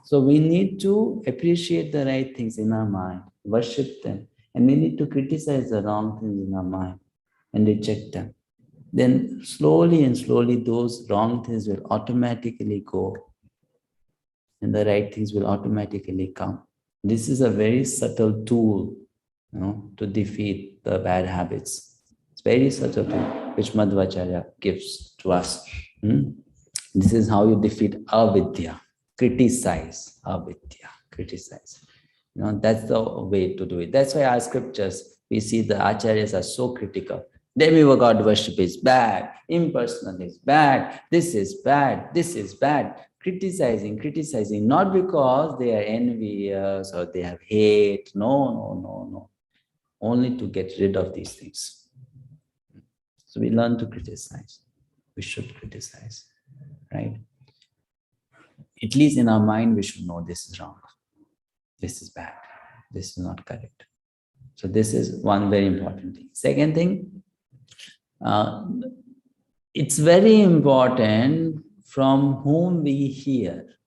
So we need to appreciate the right things in our mind, worship them, and we need to criticize the wrong things in our mind and reject them. Then slowly and slowly those wrong things will automatically go and the right things will automatically come. This is a very subtle tool, to defeat the bad habits. It's very subtle tool which Madhvacharya gives to us. This is how you defeat avidya. Criticize avidya. Criticize. That's the way to do it. That's why our scriptures, we see the acharyas are so critical. Demigod worship is bad, impersonal is bad, this is bad, this is bad. Criticizing, not because they are envious or they have hate. No. Only to get rid of these things. So we learn to criticize. We should criticize, right? At least in our mind, we should know this is wrong. This is bad. This is not correct. So this is one very important thing. Second thing, it's very important from whom we hear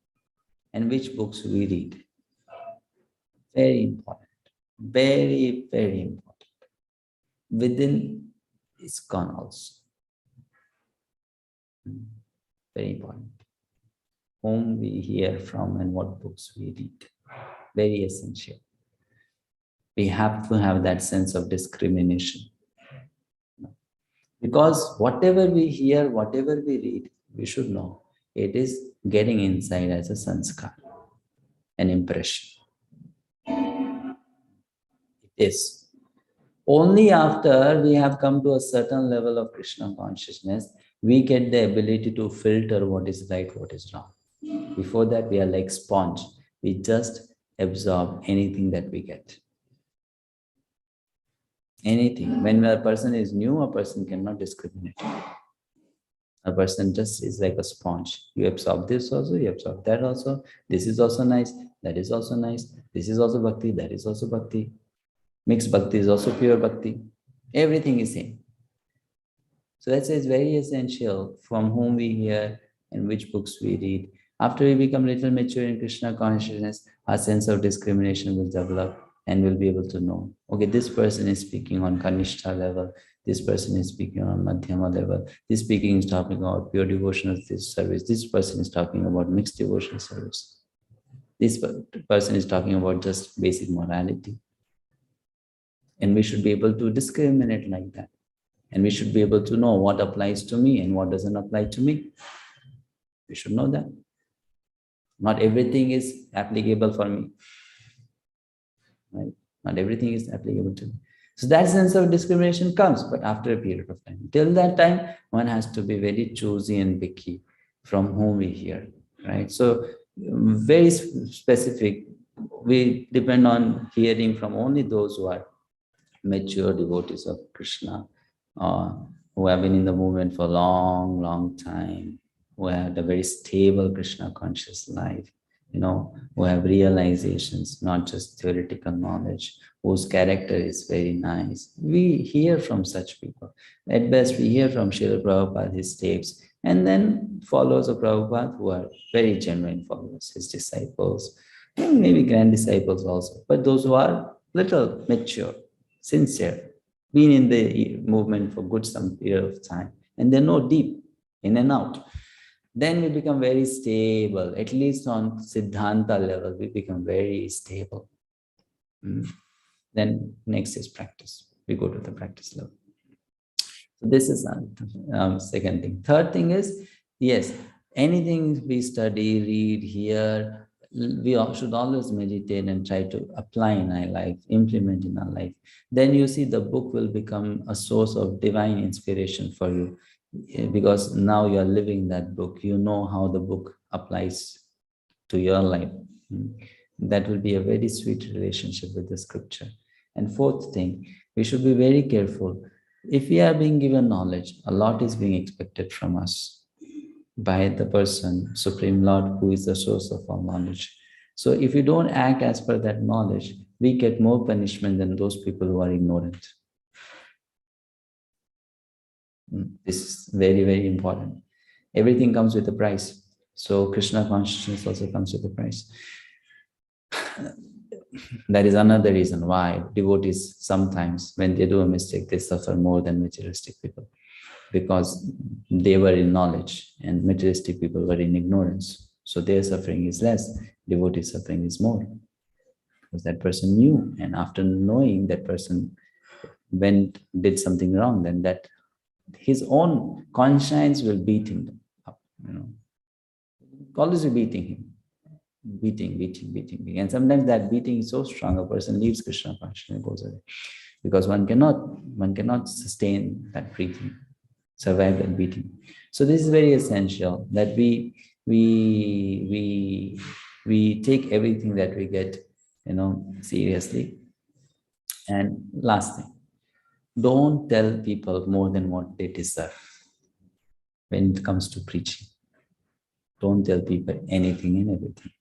and which books we read. Very important. Very, very important. Within ISKCON also. Very important. Whom we hear from and what books we read. Very essential. We have to have that sense of discrimination. Because whatever we hear, whatever we read, we should know it is getting inside as a sanskar, an impression. It is. Only after we have come to a certain level of Krishna consciousness, we get the ability to filter what is right, what is wrong. Before that, we are like sponge. We just absorb anything that we get. Anything. When a person is new, a person cannot discriminate. A person just is like a sponge. You absorb this also, you absorb that also. This is also nice, that is also nice. This is also bhakti, that is also bhakti. Mixed bhakti is also pure bhakti. Everything is same. So that's why it's very essential from whom we hear and which books we read. After we become little mature in Krishna consciousness, our sense of discrimination will develop and we'll be able to know, okay, this person is speaking on Kanishta level, this person is speaking on Madhyama level, this speaking is talking about pure devotional service, this person is talking about mixed devotional service, this person is talking about just basic morality. And we should be able to discriminate like that. And we should be able to know what applies to me and what doesn't apply to me. We should know that. Not everything is applicable for me. Right? Not everything is applicable to me. So that sense of discrimination comes, but after a period of time. Till that time, one has to be very choosy and picky from whom we hear, right? So very specific, we depend on hearing from only those who are mature devotees of Krishna, who have been in the movement for a long, long time, who had a very stable Krishna conscious life, who have realizations, not just theoretical knowledge, whose character is very nice. We hear from such people. At best, we hear from Srila Prabhupada, his tapes, and then followers of Prabhupada who are very genuine followers, his disciples, and maybe grand disciples also, but those who are little mature, sincere, been in the movement for good some period of time, and they know deep, in and out. Then we become very stable, at least on Siddhanta level, we become very stable. Then next is practice. We go to the practice level. So this is second thing. Third thing is, yes, anything we study, read, hear, we should always meditate and try to apply in our life, implement in our life. Then you see the book will become a source of divine inspiration for you, because now you are living that book. You know how the book applies to your life. That will be a very sweet relationship with the scripture. And fourth thing, we should be very careful. If we are being given knowledge, a lot is being expected from us by the person, Supreme Lord, who is the source of all knowledge. So if we don't act as per that knowledge, we get more punishment than those people who are ignorant. This is very, very important. Everything comes with a price. So Krishna consciousness also comes with a price. That is another reason why devotees sometimes, when they do a mistake, they suffer more than materialistic people, because they were in knowledge and materialistic people were in ignorance. So their suffering is less, devotee suffering is more, because that person knew, and after knowing that person did something wrong, then that his own conscience will beat him up, always beating him. Beating. And sometimes that beating is so strong, a person leaves Krishna consciousness and goes away. Because one cannot sustain that breathing, survive that beating. So this is very essential, that we take everything that we get, seriously. And last thing, don't tell people more than what they deserve when it comes to preaching. Don't tell people anything and everything.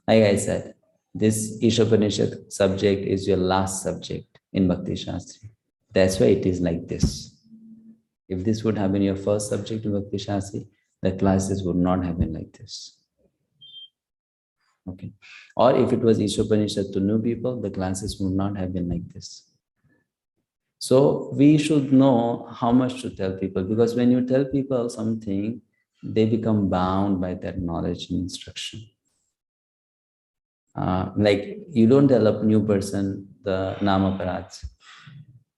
Like I said, this Ishopanishad subject is your last subject in Bhakti-sastri. That's why it is like this. If this would have been your first subject in Bhakti-sastri, the classes would not have been like this. Okay. Or if it was Ishopanishad to new people, the classes would not have been like this. So we should know how much to tell people, because when you tell people something, they become bound by that knowledge and instruction. Like you don't tell a new person the 𝗵𝗵𝗶𝗏.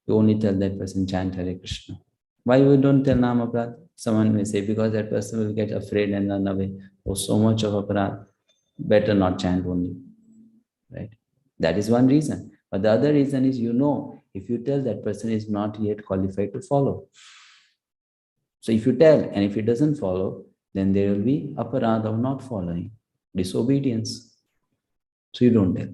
You only tell that person chant Hare Krishna. Why you don't tell 𝗵𝗵𝗶𝗏? Someone may say, because that person will get afraid and run away. Oh, so much of aparadh, better not chant only. Right? That is one reason. But the other reason is, if you tell, that person is not yet qualified to follow. So if you tell and if he doesn't follow, then there will be aparadh of not following, disobedience. So you don't tell.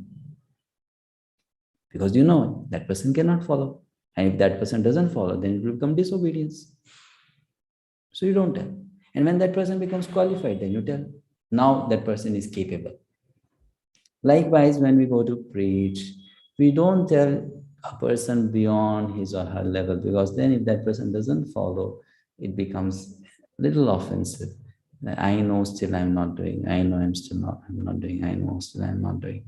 Because that person cannot follow. And if that person doesn't follow, then it will become disobedience. So you don't tell. And when that person becomes qualified, then you tell. Now that person is capable. Likewise, when we go to preach, we don't tell a person beyond his or her level, because then if that person doesn't follow, it becomes a little offensive. I know still I'm not doing. I know I'm not doing. I know still I'm not doing.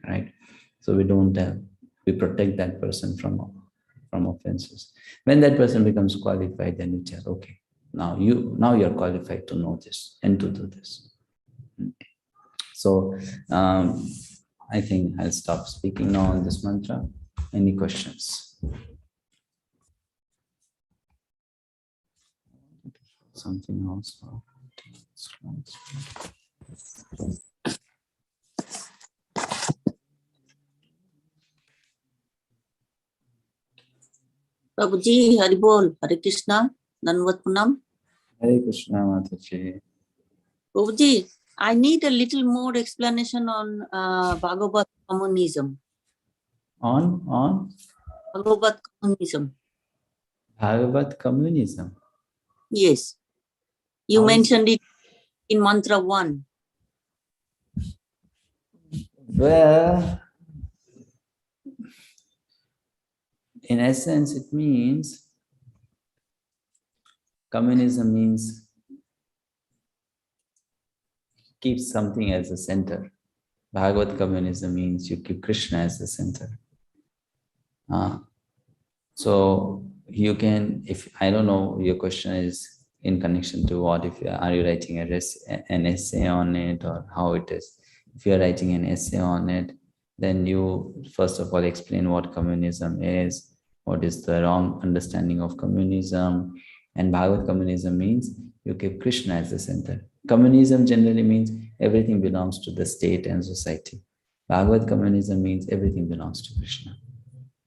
Right? So we don't tell. We protect that person from offenses. When that person becomes qualified, then you tell, okay, now you're qualified to know this and to do this. So I think I'll stop speaking now on this mantra. Any questions? Something else. Prabhuji, Haribol, Hare Krishna, Danvat Punam. Hare Krishna, Mataji. Prabhuji, I need a little more explanation on Bhagavad communism. On Bhagavad communism. Bhagavad communism. Yes. You mentioned it in mantra 1. Well, in essence, it means communism means keep something as a center. Bhagavad communism means you keep Krishna as the center. So you can, if I don't know, your question is in connection to what? If are you writing an essay on it, or how it is? If you are writing an essay on it, then you first of all explain what communism is, what is the wrong understanding of communism, and Bhagavad communism means you keep Krishna as the center. Communism generally means everything belongs to the state and society. Bhagavad communism means everything belongs to Krishna.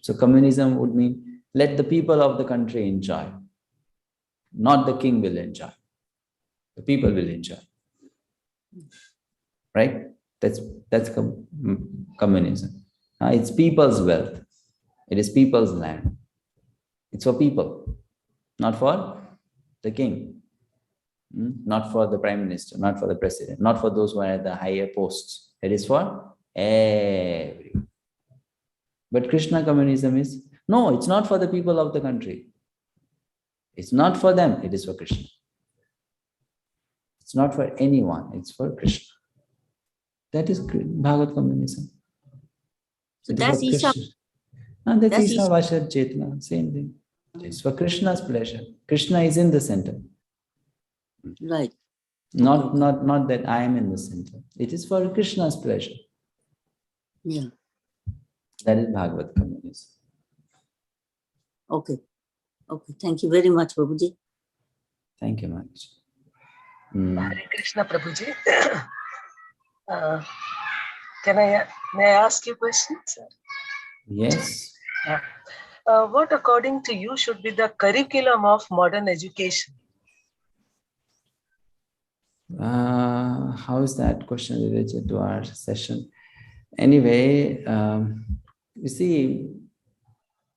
So communism would mean let the people of the country enjoy. Not the king will enjoy. The people will enjoy. Right? That's communism. It's people's wealth. It is people's land. It's for people, not for the king, not for the prime minister, not for the president, not for those who are at the higher posts. It is for everyone. But Krishna communism is, no, it's not for the people of the country. It's not for them, it is for Krishna. It's not for anyone, it's for Krishna. That is Bhagavad communism. So that's Isha. That's 𝗲𝗵𝗆𝗀, same thing. It's for Krishna's pleasure. Krishna is in the center. Right. Not that I am in the center. It is for Krishna's pleasure. Yeah. That is Bhagavad communism. Okay. Okay. Thank you very much, Prabhuji. Thank you much. Hare Krishna, Prabhuji. May I ask you questions, sir? Yes. What, according to you, should be the curriculum of modern education? How is that question related to our session? Anyway, you see,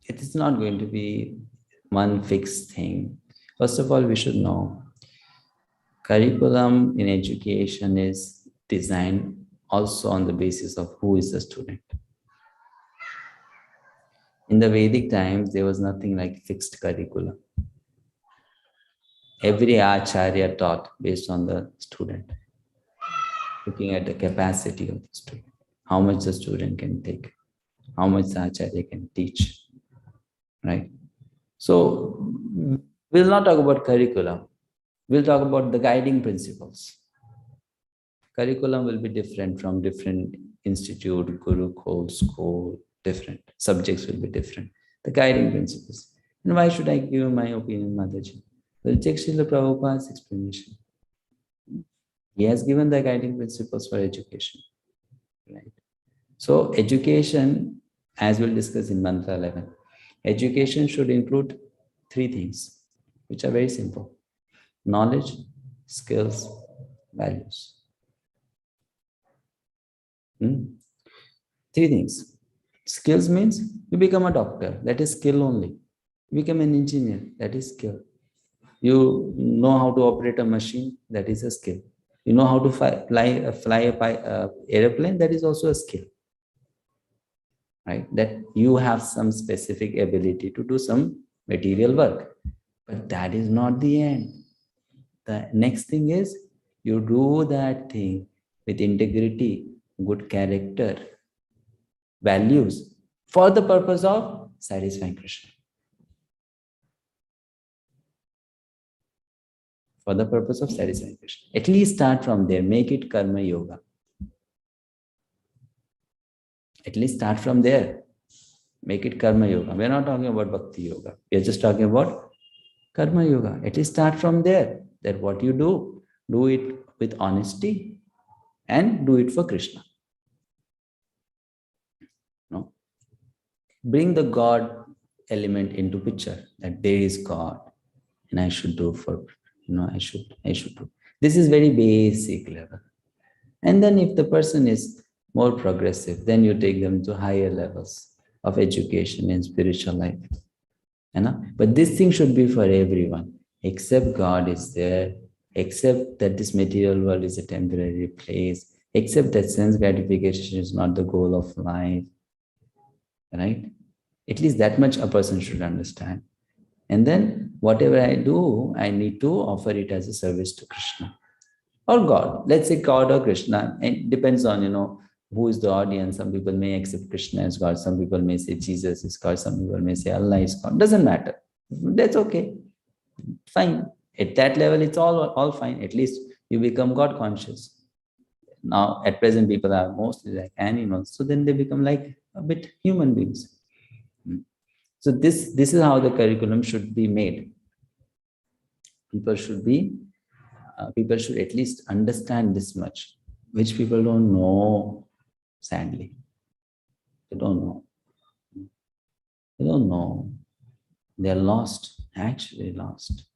it is not going to be one fixed thing. First of all, we should know curriculum in education is designed also on the basis of who is the student. In the Vedic times, there was nothing like fixed curriculum. Every acharya taught based on the student, looking at the capacity of the student, how much the student can take, how much the acharya can teach, right? So we'll not talk about curriculum. We'll talk about the guiding principles. Curriculum will be different from different institute, gurukul, school, different. Subjects will be different. The guiding principles. And why should I give my opinion, Mataji? Well, check Srila Prabhupada's explanation. He has given the guiding principles for education. Right? So education, as we'll discuss in Mantra 11, education should include three things, which are very simple. Knowledge, skills, values. Three things. Skills means you become a doctor, that is skill only. You become an engineer, that is skill. You know how to operate a machine, that is a skill. You know how to fly a airplane, that is also a skill. Right? That you have some specific ability to do some material work. But that is not the end. The next thing is you do that thing with integrity, good character, values, for the purpose of satisfying Krishna. For the purpose of satisfying Krishna. At least start from there. Make it karma yoga. At least start from there. Make it karma yoga. We're not talking about bhakti yoga. We're just talking about karma yoga. At least start from there. That what you do it with honesty and do it for Krishna. No? Bring the God element into picture, that there is God and I should do for, I should do. This is very basic level. And then if the person is more progressive, then you take them to higher levels of education in spiritual life. But this thing should be for everyone, except God is there, except that this material world is a temporary place, except that sense gratification is not the goal of life, right? At least that much a person should understand. And then whatever I do, I need to offer it as a service to Krishna or God. Let's say God or Krishna. It depends on, who is the audience. Some people may accept Krishna as God. Some people may say Jesus is God. Some people may say Allah is God. Doesn't matter. That's okay. Fine. At that level, it's all fine. At least you become God conscious. Now, at present, people are mostly like animals. So then they become like a bit human beings. So this is how the curriculum should be made. People should at least understand this much, which people don't know. Sadly, they don't know. They don't know. They're lost, actually lost.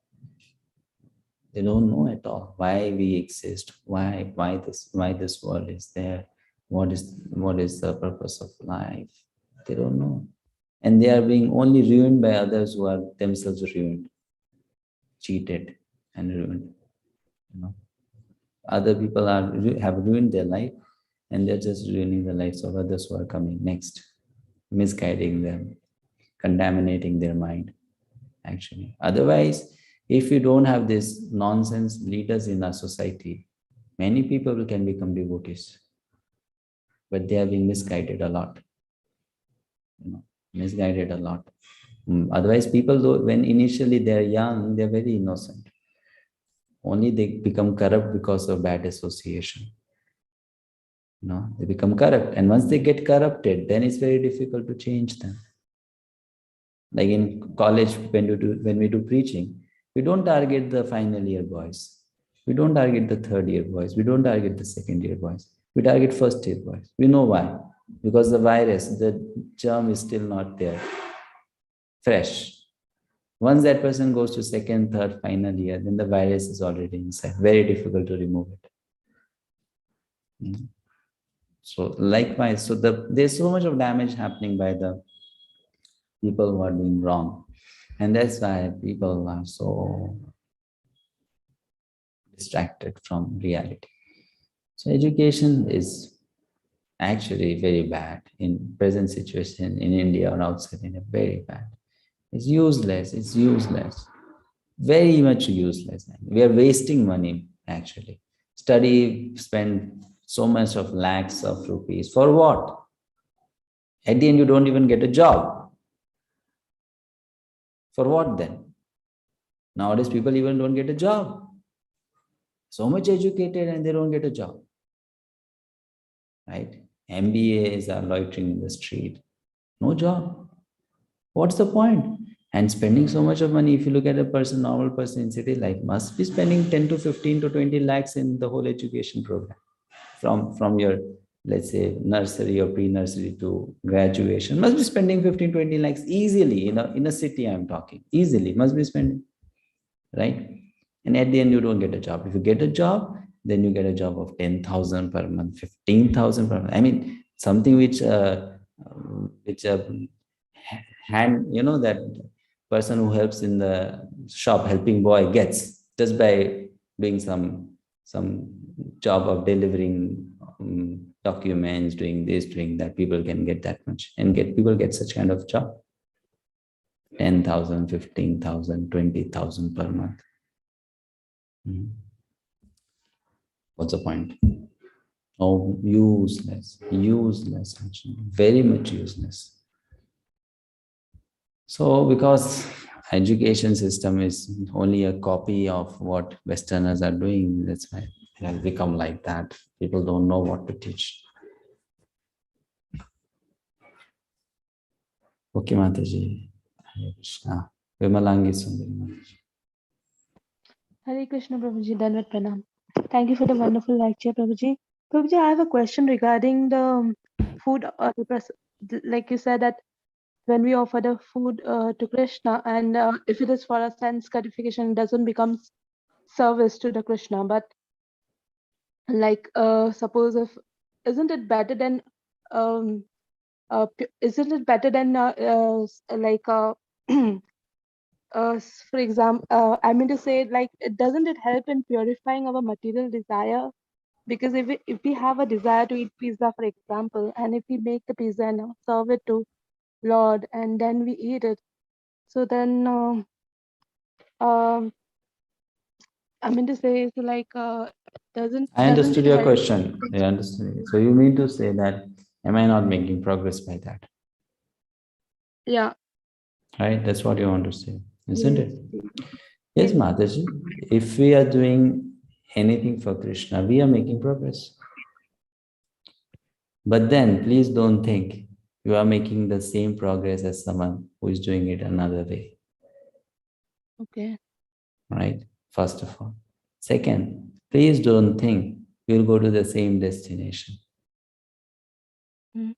They don't know at all why we exist, why this world is there, what is the purpose of life. They don't know. And they are being only ruined by others who are themselves ruined, cheated and ruined. Other people have ruined their life, and they're just ruining the lives of others who are coming next, misguiding them, contaminating their mind, actually. Otherwise, if you don't have these nonsense leaders in our society, many people can become devotees, but they are being misguided a lot. Misguided a lot. Otherwise, people, though, when initially they're young, they're very innocent. Only they become corrupt because of bad association. They become corrupt. And once they get corrupted, then it's very difficult to change them. Like in college, when we do preaching, we don't target the final year boys. We don't target the third year boys. We don't target the second year boys. We target first year boys. We know why. Because the virus, the germ is still not there, fresh. Once that person goes to second, third, final year, then the virus is already inside. Very difficult to remove it. So likewise, there's so much of damage happening by the people who are doing wrong. And that's why people are so distracted from reality. So education is actually very bad in present situation in India or outside India, very bad. It's useless, very much useless. We are wasting money, actually. Spend so much of lakhs of rupees, for what? At the end, you don't even get a job. For what then? Nowadays, people even don't get a job. So much educated and they don't get a job. Right? MBAs are loitering in the street. No job. What's the point? And spending so much of money, if you look at a normal person in city life, must be spending 10 to 15 to 20 lakhs in the whole education program. From your, let's say, nursery or pre-nursery to graduation, must be spending 15, 20 lakhs easily, in a city I'm talking. Easily, must be spending, right? And at the end, you don't get a job. If you get a job, then you get a job of 10,000 per month, 15,000 per month. I mean, something which that person who helps in the shop, helping boy, gets just by doing some job of delivering documents, doing this, doing that. People can get that much, and people get such kind of job. 10,000, 15,000, 20,000 per month. What's the point? Oh, useless, actually, very much useless. So because education system is only a copy of what Westerners are doing, that's why it has become like that. People don't know what to teach. Okay, Mataji. Hare Krishna. Vimalangi Sundari Mataji. Hare Krishna, Prabhuji. Dandavat Pranam. Thank you for the wonderful lecture, Prabhuji. Prabhuji, I have a question regarding the food, like you said that when we offer the food to Krishna, and if it is for a sense gratification, it doesn't become service to the Krishna. But like suppose if isn't it better than isn't it better than like for example, I mean to say, like, doesn't it help in purifying our material desire? Because if we have a desire to eat pizza, for example, and if we make the pizza and serve it to Lord, and then we eat it, so then I mean to say, so like, doesn't I understood it your help? question. I understood it. So you mean to say that, am I not making progress by that? Yeah. Right? That's what you want to say, isn't Yes. it? Yes, Mataji. If we are doing anything for Krishna, we are making progress. But then please don't think you are making the same progress as someone who is doing it another way. Okay. Right? First of all. Second, please don't think you'll go to the same destination. Mm.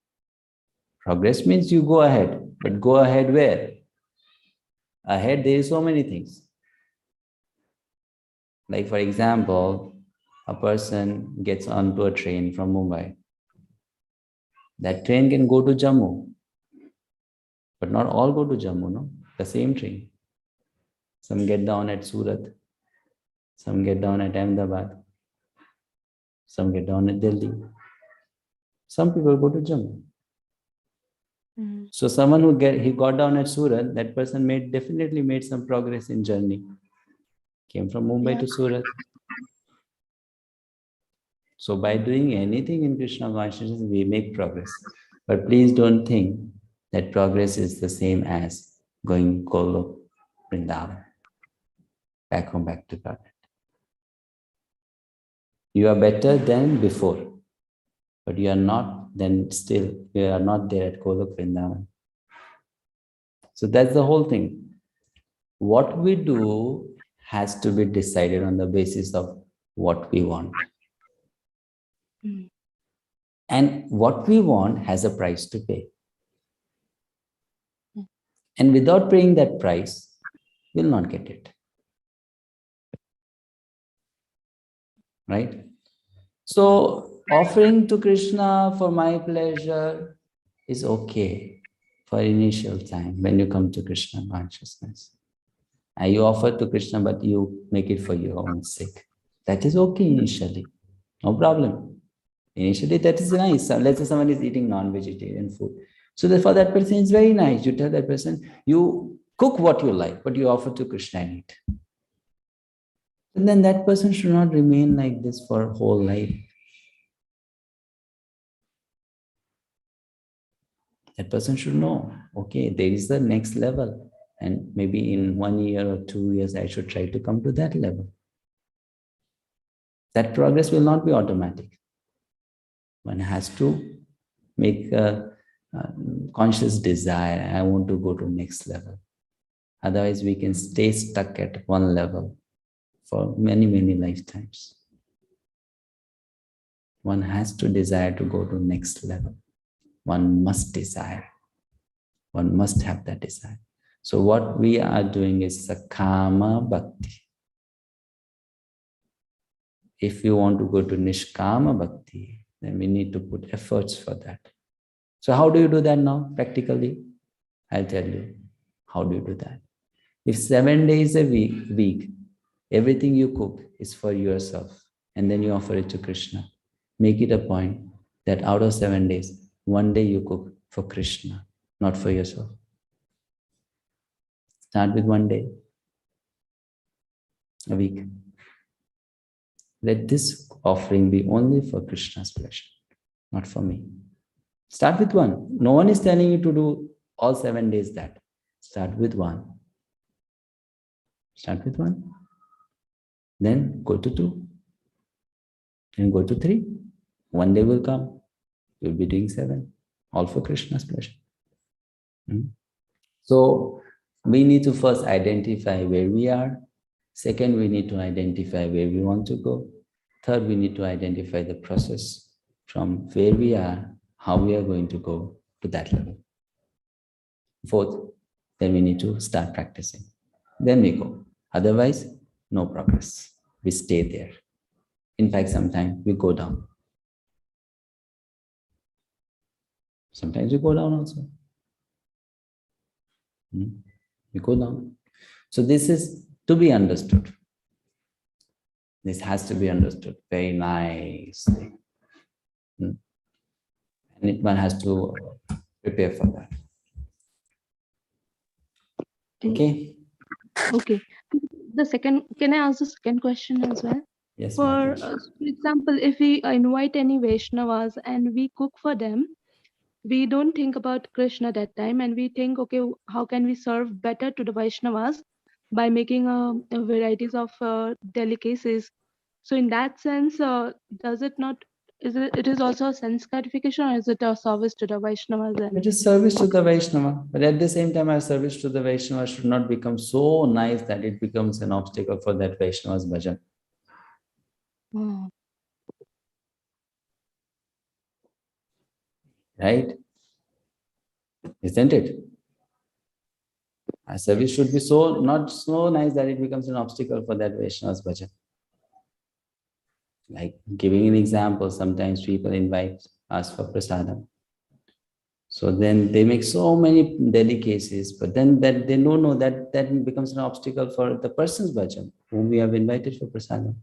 Progress means you go ahead, but go ahead where? Ahead, there is so many things. Like, for example, a person gets onto a train from Mumbai. That train can go to Jammu, but not all go to Jammu, no? The same train. Some get down at Surat, some get down at Ahmedabad, some get down at Delhi. Some people go to Jammu. Mm. So someone who got down at Surat, that person definitely made some progress in journey. Came from Mumbai to Surat. So by doing anything in Krishna consciousness, we make progress. But please don't think that progress is the same as going Golok, Vrindavan, back home, back to God. You are better than before, but you are not, then still, you are not there at Golok, Vrindavan. So that's the whole thing. What we do has to be decided on the basis of what we want. Mm. And what we want has a price to pay. And without paying that price, we'll not get it. Right? So offering to Krishna for my pleasure is okay for initial time when you come to Krishna consciousness. And you offer to Krishna, but you make it for your own sake. That is okay initially. No problem. Initially, that is nice. So let's say someone is eating non-vegetarian food. So for that person, it's very nice. You tell that person, you cook what you like, but you offer to Krishna and eat. And then that person should not remain like this for whole life. That person should know, okay, there is the next level. And maybe in 1 year or 2 years, I should try to come to that level. That progress will not be automatic. One has to make a conscious desire, I want to go to next level. Otherwise, we can stay stuck at one level for many, many lifetimes. One has to desire to go to next level. One must desire. One must have that desire. So what we are doing is sakama bhakti. If you want to go to nishkama bhakti, then we need to put efforts for that. So how do you do that now, practically? I'll tell you. How do you do that? If 7 days a week, everything you cook is for yourself, and then you offer it to Krishna, make it a point that out of 7 days, 1 day you cook for Krishna, not for yourself. Start with 1 day a week. Let this offering be only for Krishna's pleasure, not for me. Start with 1. No one is telling you to do all 7 days that. Start with 1. Start with 1. Then go to 2. Then go to 3. 1 day will come. You'll be doing 7. All for Krishna's pleasure. So we need to first identify where we are. Second, we need to identify where we want to go. Third, we need to identify the process from where we are, how we are going to go to that level. Fourth, then we need to start practicing. Then we go. Otherwise, no progress. We stay there. In fact, sometimes we go down. Sometimes we go down also. We go down. So this is to be understood. This has to be understood very nicely. And one has to prepare for that. Okay? Okay. The second, can I ask the second question as well? Yes. For example, if we invite any Vaishnavas and we cook for them, we don't think about Krishna that time, and we think, okay, how can we serve better to the Vaishnavas by making varieties of delicacies? So in that sense, does it not, it is also a sense gratification, or is it a service to the Vaishnavas? It is service to the Vaishnava, but at the same time, our service to the Vaishnava should not become so nice that it becomes an obstacle for that Vaishnava's bhajan. Right? Isn't it? Our service should be not so nice that it becomes an obstacle for that Vaishnava's bhajan. Like giving an example, sometimes people invite us for prasadam. So then they make so many delicacies, but then that they don't know that becomes an obstacle for the person's bhajan whom we have invited for prasadam.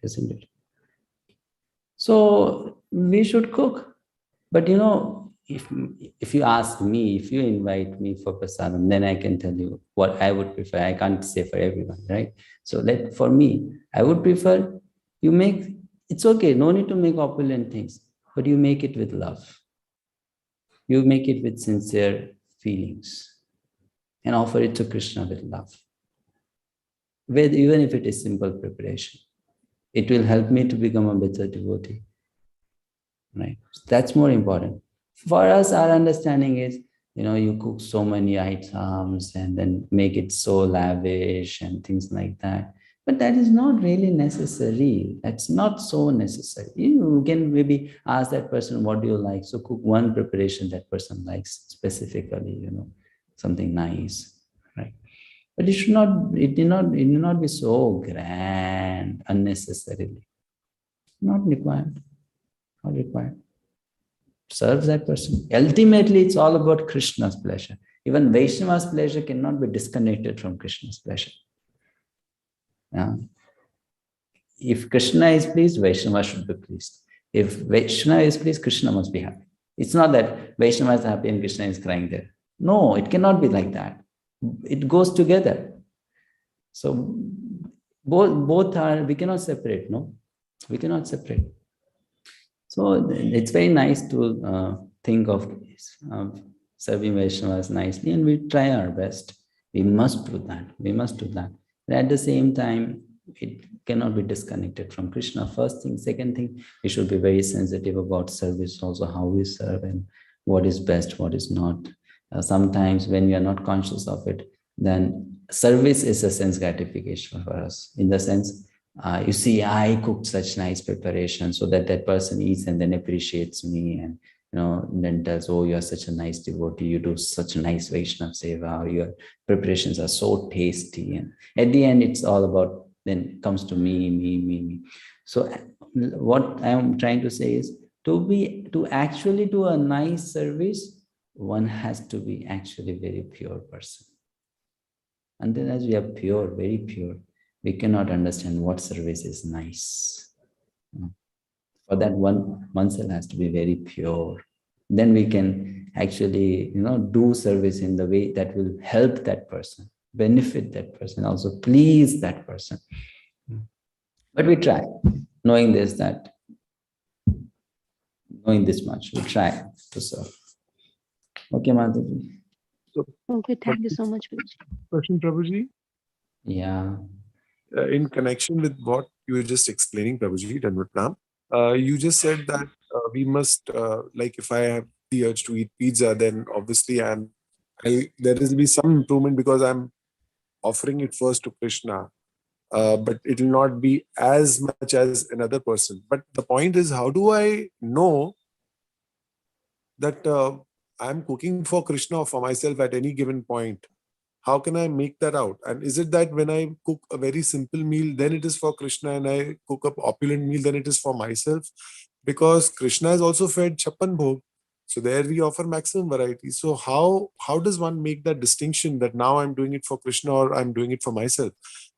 Isn't it? So we should cook. But you know, if you ask me, if you invite me for prasadam, then I can tell you what I would prefer. I can't say for everyone, right? So for me, I would prefer you make, it's okay, no need to make opulent things, but you make it with love. You make it with sincere feelings and offer it to Krishna with love. Even if it is simple preparation, it will help me to become a better devotee. Right? That's more important. For us, our understanding is, you cook so many items and then make it so lavish and things like that. But that is not really necessary. That's not so necessary. You can maybe ask that person, what do you like? So cook one preparation that person likes specifically, something nice, right? But it need not be so grand unnecessarily. Not required. Not required. Serve that person. Ultimately, it's all about Krishna's pleasure. Even Vaishnava's pleasure cannot be disconnected from Krishna's pleasure. Yeah. If Krishna is pleased, Vaishnava should be pleased. If Vaishnava is pleased, Krishna must be happy. It's not that Vaishnava is happy and Krishna is crying there. No, it cannot be like that. It goes together. So both are, we cannot separate, no? We cannot separate. So it's very nice to think of serving Vaishnavas nicely, and we try our best. We must do that. We must do that. But at the same time, it cannot be disconnected from Krishna. First thing. Second thing, we should be very sensitive about service also, how we serve and what is best, what is not. Sometimes when we are not conscious of it, then service is a sense gratification for us. In the sense, you see, I cooked such nice preparation so that person eats and then appreciates me and then tells, oh, you are such a nice devotee, you do such a nice Vaishnava seva, or your preparations are so tasty. And at the end, it's all about, then comes to me. So what I'm trying to say is, to actually do a nice service, one has to be actually a very pure person. And then as we are pure, very pure, we cannot understand what service is nice. For that, oneself has to be very pure. Then we can actually, do service in the way that will help that person, benefit that person, also please that person. But we try, knowing this much, we try to serve. Okay, Madhvacharya. Okay, thank you so much, Prabhuji. Question, Prabhuji? Yeah. In connection with what you were just explaining, Prabhuji, Danvat Pranam, you just said that we must, like if I have the urge to eat pizza, then obviously there will be some improvement because I'm offering it first to Krishna, but it will not be as much as another person. But the point is, how do I know that I'm cooking for Krishna or for myself at any given point? How can I make that out? And is it that when I cook a very simple meal, then it is for Krishna, and I cook up opulent meal, then it is for myself? Because Krishna is also fed 𝗵𝗵𝗃. So there we offer maximum variety. So how does one make that distinction that now I'm doing it for Krishna or I'm doing it for myself?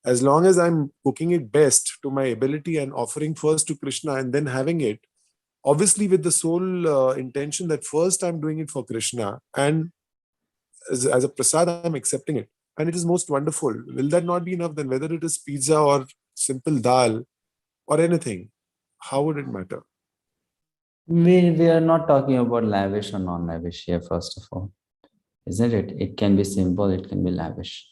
As long as I'm cooking it best to my ability and offering first to Krishna and then having it, obviously with the sole intention that first I'm doing it for Krishna, and as a prasad I'm accepting it, and it is most wonderful. Will that not be enough then, whether it is pizza or simple dal or anything? How would it matter? We are not talking about lavish or non-lavish here, first of all, isn't it? It can be simple, it can be lavish.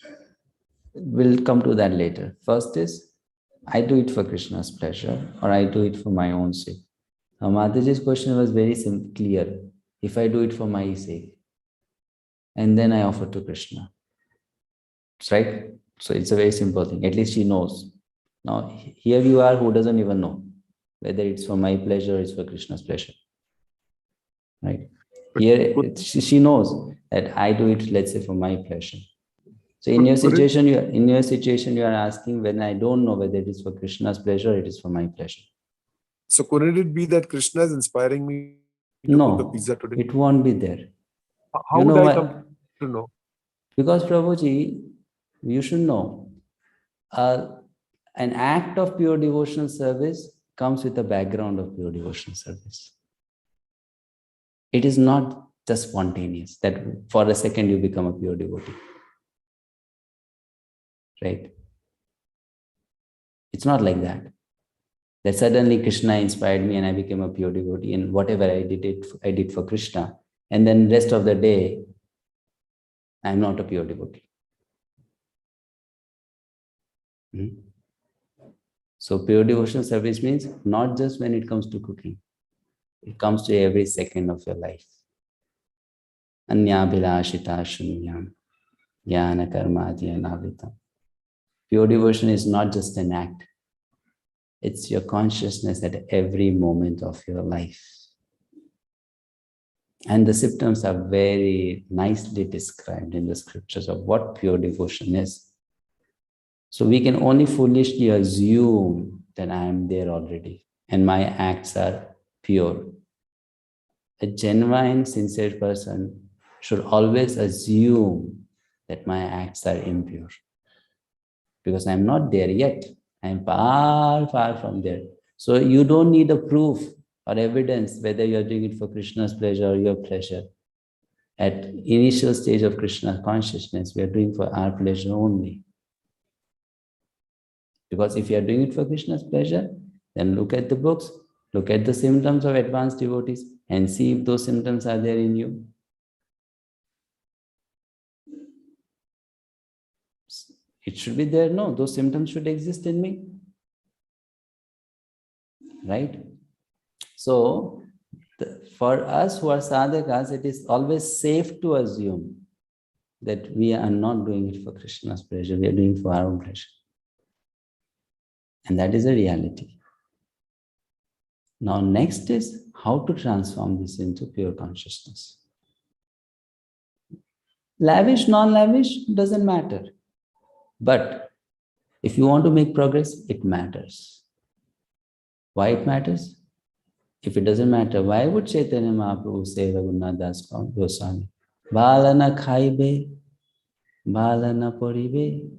We'll come to that later. First is, I do it for Krishna's pleasure, or I do it for my own sake. Now, Mataji's question was very simple, clear. If I do it for my sake, and then I offer to Krishna, right? So it's a very simple thing. At least she knows. Now, here you are who doesn't even know whether it's for my pleasure or it's for Krishna's pleasure, right? Here, she knows that I do it, let's say, for my pleasure. So in your situation, you are asking when I don't know whether it is for Krishna's pleasure or it is for my pleasure. So couldn't it be that Krishna is inspiring me to cook a pizza today? It won't be there. How would I come to know? Because Prabhuji, you should know, an act of pure devotional service comes with a background of pure devotional service. It is not just spontaneous, that for a second you become a pure devotee. Right? It's not like that. That suddenly Krishna inspired me and I became a pure devotee, and whatever I did for Krishna, and then rest of the day, I'm not a pure devotee. So pure devotional service means not just when it comes to cooking. It comes to every second of your life. Anyabhilashita shunyam jnana karmadhya navitam. Pure devotion is not just an act. It's your consciousness at every moment of your life. And the symptoms are very nicely described in the scriptures of what pure devotion is. So we can only foolishly assume that I am there already and my acts are pure. A genuine, sincere person should always assume that my acts are impure. Because I'm not there yet. I'm far, far from there. So you don't need a proof or evidence whether you're doing it for Krishna's pleasure or your pleasure. At initial stage of Krishna consciousness, we are doing for our pleasure only. Because if you are doing it for Krishna's pleasure, then look at the books, look at the symptoms of advanced devotees, and see if those symptoms are there in you. It should be there, no, those symptoms should exist in me. Right? So, for us who are sadhakas, it is always safe to assume that we are not doing it for Krishna's pleasure, we are doing it for our own pleasure. And that is a reality. Now, next is how to transform this into pure consciousness. Lavish, non-lavish, doesn't matter. But if you want to make progress, it matters. Why it matters? If it doesn't matter, why would Chaitanya Mahaprabhu say Raghunath Goswami, Balana khaibe, balana poribe?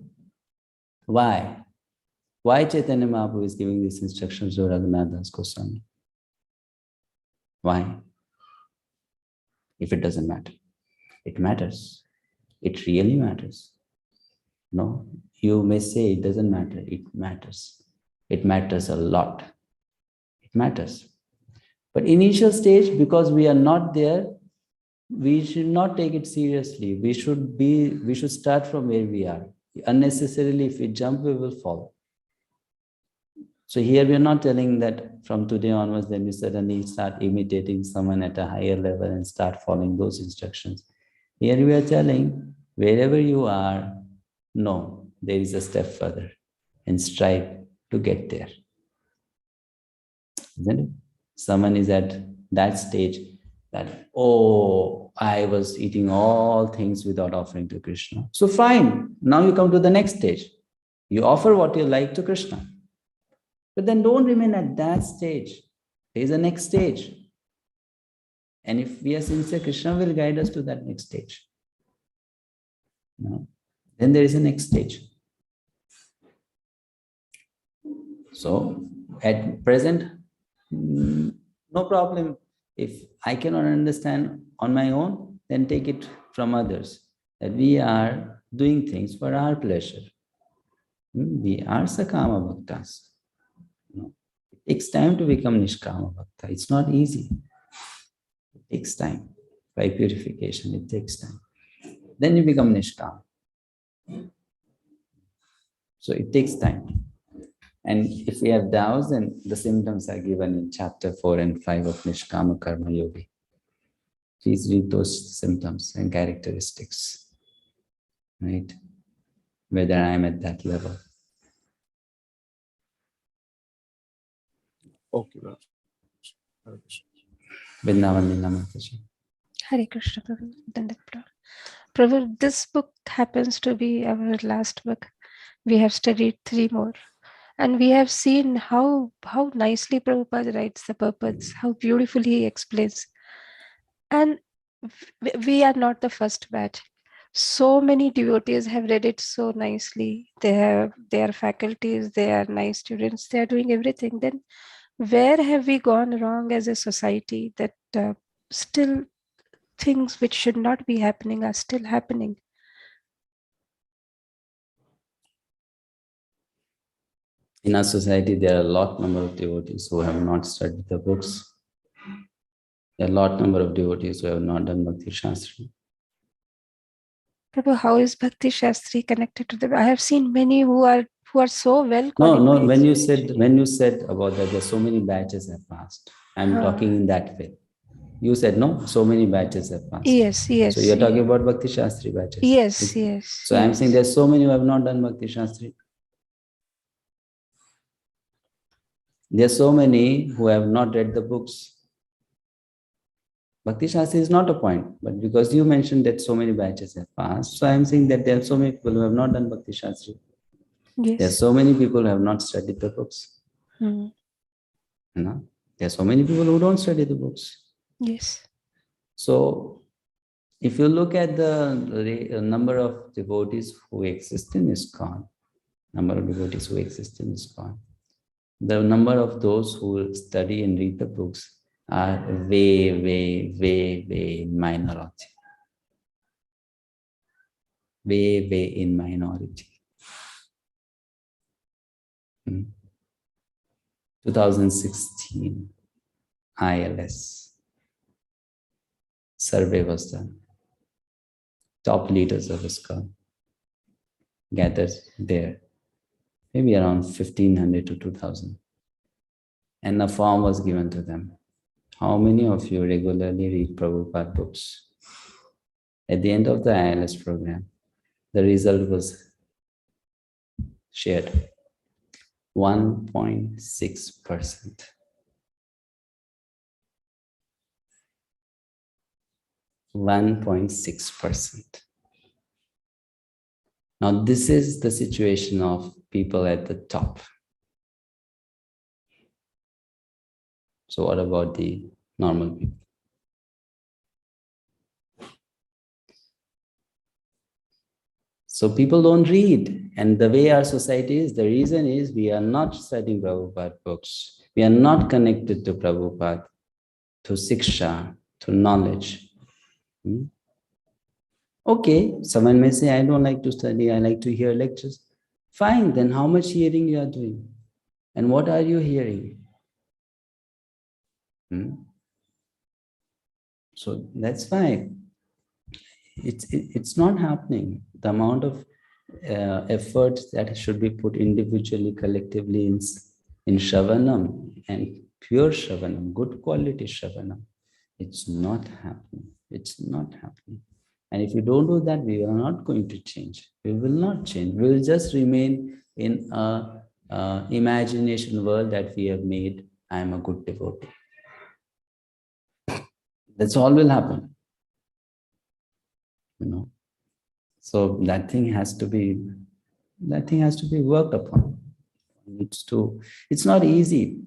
Why? Why Chaitanya Mahaprabhu is giving these instructions to Raghunath Goswami? Why? If it doesn't matter. It matters. It really matters. No, you may say it doesn't matter. It matters. It matters a lot. It matters. But initial stage, because we are not there, we should not take it seriously. We should start from where we are. Unnecessarily, if we jump, we will fall. So here we are not telling that from today onwards, then you suddenly start imitating someone at a higher level and start following those instructions. Here we are telling, wherever you are, no, there is a step further and strive to get there. Isn't it? Someone is at that stage that, oh, I was eating all things without offering to Krishna. So fine, now you come to the next stage. You offer what you like to Krishna. But then don't remain at that stage. There is a next stage. And if we are sincere, Krishna will guide us to that next stage. No? Then there is a next stage. So at present, no problem. If I cannot understand on my own, then take it from others. That we are doing things for our pleasure. We are Sakama Bhaktas. No. It takes time to become Nishkama Bhakta. It's not easy. It takes time. By purification, it takes time. Then you become Nishkama. So it takes time. And if we have doubts, then the symptoms are given in chapter 4 and 5 of Nishkama Karma Yogi. Please read those symptoms and characteristics, right? Whether I am at that level. Okay, Vrindavan Leela Mataji. Hare Krishna, Prabhu. Prabhu, this book happens to be our last book. We have studied 3 more. And we have seen how nicely Prabhupada writes the purpose, how beautifully he explains. And we are not the first batch. So many devotees have read it so nicely. They are faculties, they are nice students, they are doing everything. Then where have we gone wrong as a society that still things which should not be happening are still happening? In our society, there are a lot number of devotees who have not studied the books. There are a lot number of devotees who have not done Bhakti-sastri. Prabhu, how is Bhakti-sastri connected to the? I have seen many who are so well. No. When you said about that, there are so many batches have passed. I'm talking in that way. You said no, so many batches have passed. Yes. So you're talking about Bhakti-sastri batches. Yes. So I'm saying there's so many who have not done Bhakti-sastri. There are so many who have not read the books. Bhakti-sastri is not a point, but because you mentioned that so many batches have passed, so I'm saying that there are so many people who have not done Bhakti-sastri. Yes. There are so many people who have not studied the books. Hmm. No? There are so many people who don't study the books. Yes. So if you look at the number of devotees who exist in ISKCON, the number of those who study and read the books are way minority. Way in minority. 2016 ILS survey was done. Top leaders of ISKCON gathered there, maybe around 1,500 to 2,000. And a form was given to them. How many of you regularly read Prabhupada books? At the end of the ILS program, the result was shared. 1.6%. 1.6%. Now, this is the situation of people at the top. So what about the normal people? So people don't read. And the way our society is, the reason is we are not studying Prabhupada books. We are not connected to Prabhupada, to Siksha, to knowledge. Okay, someone may say, I don't like to study, I like to hear lectures. Fine, then how much hearing you are doing? And what are you hearing? So that's fine. It's not happening. The amount of effort that should be put individually, collectively in Shravanam and pure Shravanam, good quality Shravanam, it's not happening. It's not happening. And if you don't do that, we are not going to change. We will not change. We will just remain in a imagination world that we have made. I am a good devotee. That's all will happen. So that thing has to be worked upon. It's not easy.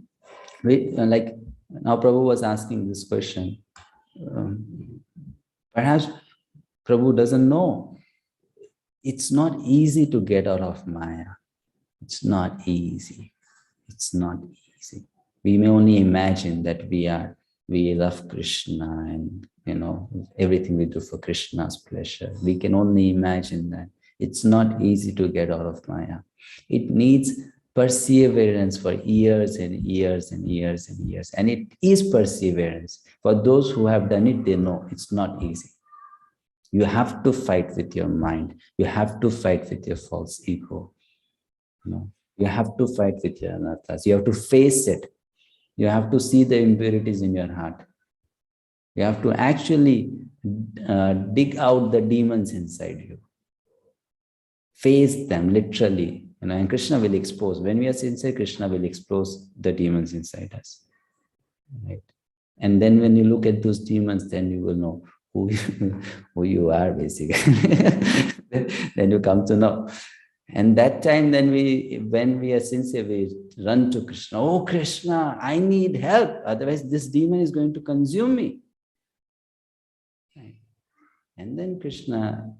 Like now Prabhu was asking this question. Perhaps Prabhu doesn't know. It's not easy to get out of Maya. It's not easy. It's not easy. We may only imagine that we love Krishna and everything we do for Krishna's pleasure. We can only imagine that. It's not easy to get out of Maya. It needs perseverance for years and years and years and years. And it is perseverance. For those who have done it, they know it's not easy. You have to fight with your mind. You have to fight with your false ego. You have to fight with your anarthas. You have to face it. You have to see the impurities in your heart. You have to actually dig out the demons inside you. Face them literally. And Krishna will expose. When we are sincere, Krishna will expose the demons inside us. Right? And then when you look at those demons, then you will know who you are, basically. Then you come to know. And that time, then when we are sincere, we run to Krishna. Oh, Krishna, I need help. Otherwise, this demon is going to consume me. Right. And then Krishna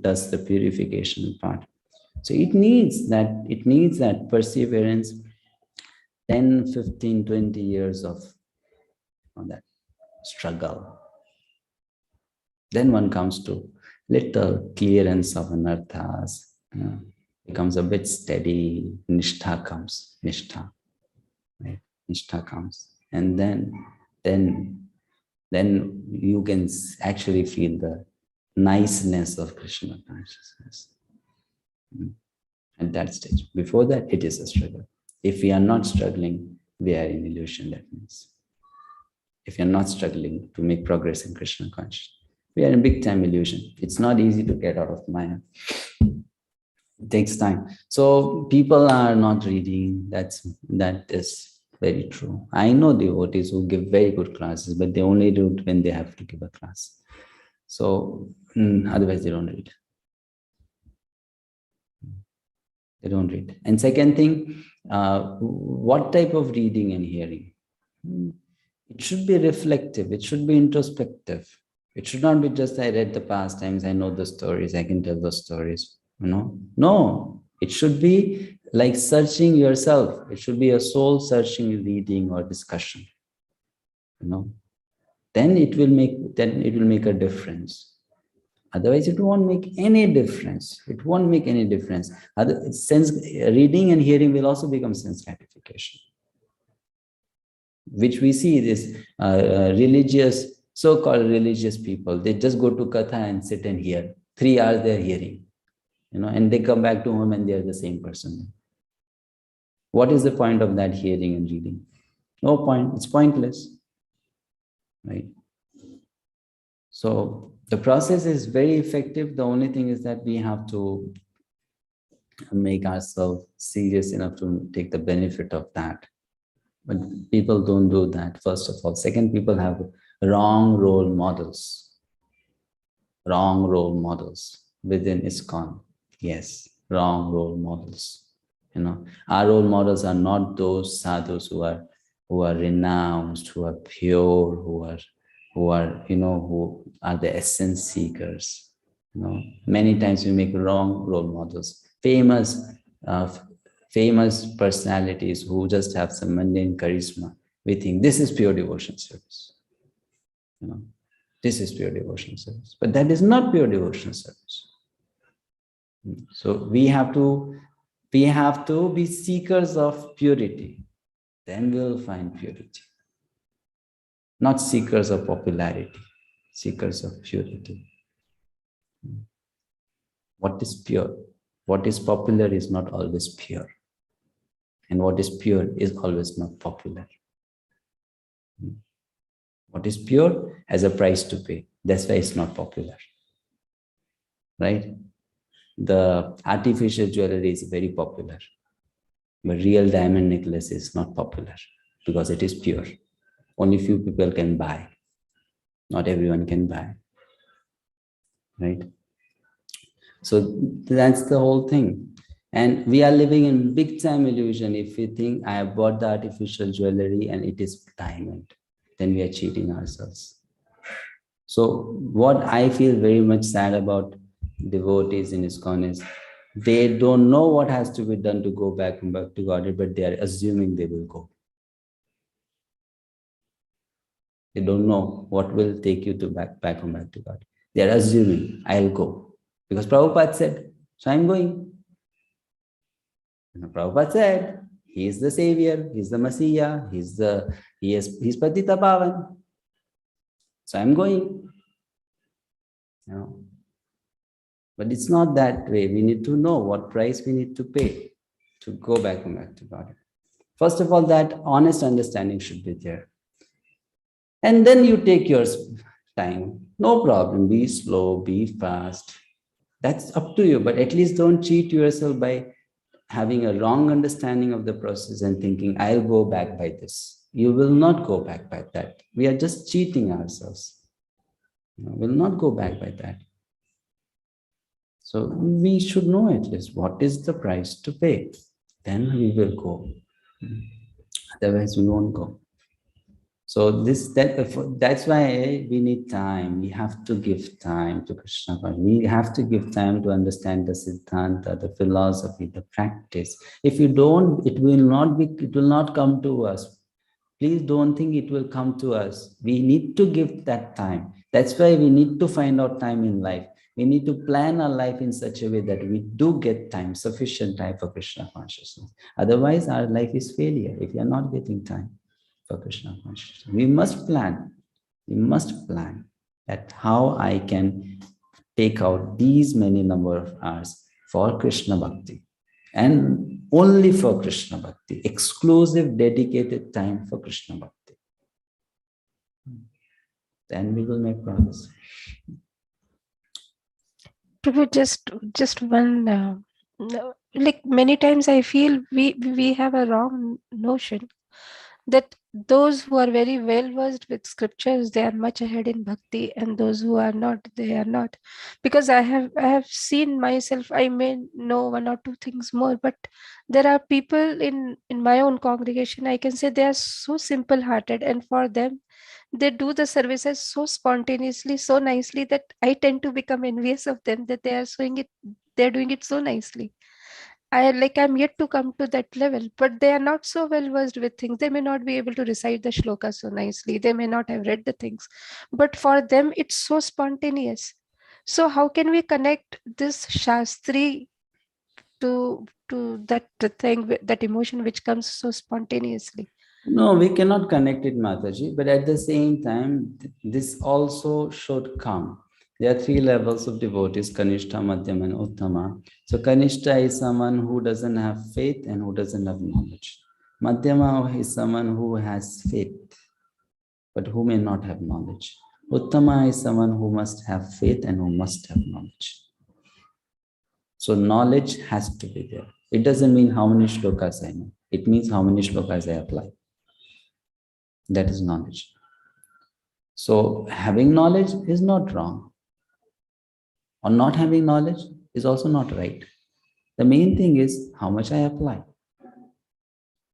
does the purification part. So it needs that perseverance, 10, 15, 20 years of that struggle. Then one comes to little clearance of anarthas. Becomes a bit steady. Nishtha comes. Nishtha, right? Nishtha comes, and then you can actually feel the niceness of Krishna consciousness at that stage. Before that, it is a struggle. If we are not struggling, we are in illusion. That means, if you are not struggling to make progress in Krishna consciousness, we are in big time illusion. It's not easy to get out of Maya. It takes time. So people are not reading. That is very true. I know devotees who give very good classes, but they only do it when they have to give a class. So otherwise they don't read. They don't read. And second thing, what type of reading and hearing? It should be reflective. It should be introspective. It should not be just, I read the past times, I know the stories, I can tell the stories. No, it should be like searching yourself. It should be a soul searching reading or discussion. Then it will make a difference. Otherwise, it won't make any difference. It won't make any difference. Reading and hearing will also become sense gratification, which we see this so-called religious people. They just go to Katha and sit and hear. 3 hours they're hearing. And they come back to home and they're the same person. What is the point of that hearing and reading? No point. It's pointless, right? So the process is very effective. The only thing is that we have to make ourselves serious enough to take the benefit of that. But people don't do that, first of all. Second, people have wrong role models. Wrong role models within ISKCON. Yes, wrong role models. Our role models are not those sadhus who are renounced, who are pure, who are the essence seekers. Many times we make wrong role models. Famous personalities who just have some mundane charisma. We think this is pure devotion service. This is pure devotion service, but that is not pure devotion service. So we have to be seekers of purity. Then we will find purity. Not seekers of popularity, seekers of purity. What is pure? What is popular is not always pure. And what is pure is always not popular. What is pure has a price to pay. That's why it's not popular. Right? The artificial jewelry is very popular. But real diamond necklace is not popular because it is pure. Only few people can buy. Not everyone can buy. right? So that's the whole thing. And we are living in big time illusion. If we think I have bought the artificial jewelry and it is diamond, then we are cheating ourselves. So what I feel very much sad about devotees in ISKCON is they don't know what has to be done to go back and back to God, but they are assuming they will go. They don't know what will take you to back and back to God. They are assuming, I'll go. Because Prabhupada said, so I'm going. And Prabhupada said, he is the savior, he's the Messiah, he's Patita Pavan. So I'm going. You know. But it's not that way. We need to know what price we need to pay to go back and back to God. First of all, that honest understanding should be there. And then you take your time. No problem. Be slow, be fast. That's up to you. But at least don't cheat yourself by having a wrong understanding of the process and thinking, I'll go back by this. You will not go back by that. We are just cheating ourselves. We'll not go back by that. So we should know at least what is the price to pay. Then we will go. Otherwise, we won't go. So that's why we need time. We have to give time to Krishna. We have to give time to understand the Siddhanta, the philosophy, the practice. If you don't, it will not come to us. Please don't think it will come to us. We need to give that time. That's why we need to find out time in life. We need to plan our life in such a way that we do get time, sufficient time for Krishna consciousness. Otherwise, our life is failure if we are not getting time for Krishna consciousness. We must plan. We must plan that how I can take out these many number of hours for Krishna Bhakti. And only for Krishna Bhakti. Exclusive, dedicated time for Krishna Bhakti. Then we will make progress. Prabhu, just one, like many times I feel we have a wrong notion that those who are very well versed with scriptures, they are much ahead in bhakti, and those who are not, they are not. Because I have seen myself, I may know one or two things more, but there are people in my own congregation, I can say they are so simple hearted, and for them, they do the services so spontaneously, so nicely, that I tend to become envious of them, that they're doing it so nicely. I'm yet to come to that level, but they are not so well versed with things. They may not be able to recite the shloka so nicely. They may not have read the things, but for them, it's so spontaneous. So how can we connect this Shastri to that thing, that emotion which comes so spontaneously? No, we cannot connect it, Mataji, but at the same time, this also should come. There are three levels of devotees, Kanishta, Madhyama, and Uttama. So Kanishta is someone who doesn't have faith and who doesn't have knowledge. Madhyama is someone who has faith, but who may not have knowledge. Uttama is someone who must have faith and who must have knowledge. So knowledge has to be there. It doesn't mean how many shlokas I know. It means how many shlokas I apply. That is knowledge. So having knowledge is not wrong. Or not having knowledge is also not right. The main thing is how much I apply.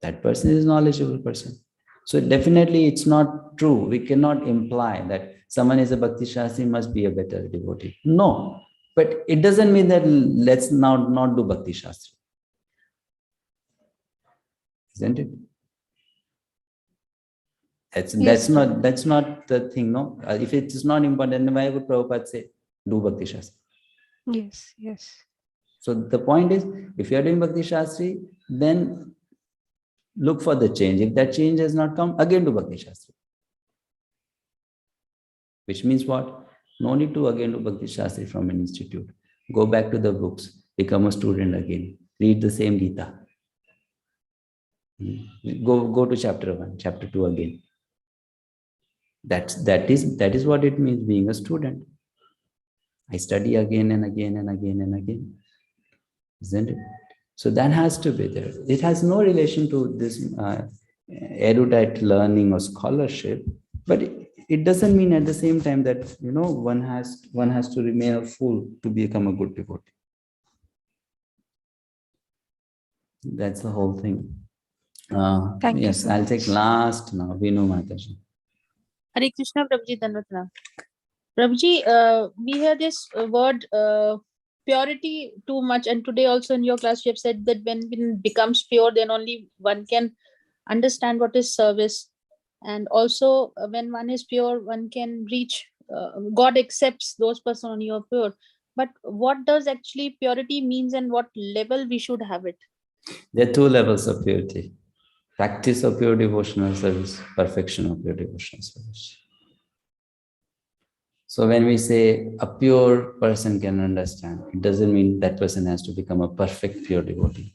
That person is a knowledgeable person. So definitely it's not true. We cannot imply that someone is a Bhakti-sastri must be a better devotee. No. But it doesn't mean that let's not do Bhakti-sastri. Isn't it? That's not the thing, no? If it is not important, then why would Prabhupada say, do Bhakti-sastri? Yes. So the point is, if you are doing Bhakti-sastri, then look for the change. If that change has not come, again do Bhakti-sastri. Which means what? No need to again do Bhakti-sastri from an institute. Go back to the books, become a student again, read the same Gita. Go to chapter 1, chapter 2 again. That is what it means being a student. I study again and again and again and again. Isn't it? So that has to be there. It has no relation to this erudite learning or scholarship, but it doesn't mean at the same time that, you know, one has to remain a fool to become a good devotee. That's the whole thing. Thank you yes, so I'll take last now. Vinu Mataji. Hare Krishna, Prabhuji, Dhanvatana. Prabhuji, we hear this word purity too much, and today also in your class you have said that when it becomes pure, then only one can understand what is service. And also when one is pure, one can reach, God accepts those persons who are pure. But what does actually purity means and what level we should have it? There are two levels of purity. Practice of pure devotional service, perfection of pure devotional service. So when we say a pure person can understand, it doesn't mean that person has to become a perfect pure devotee.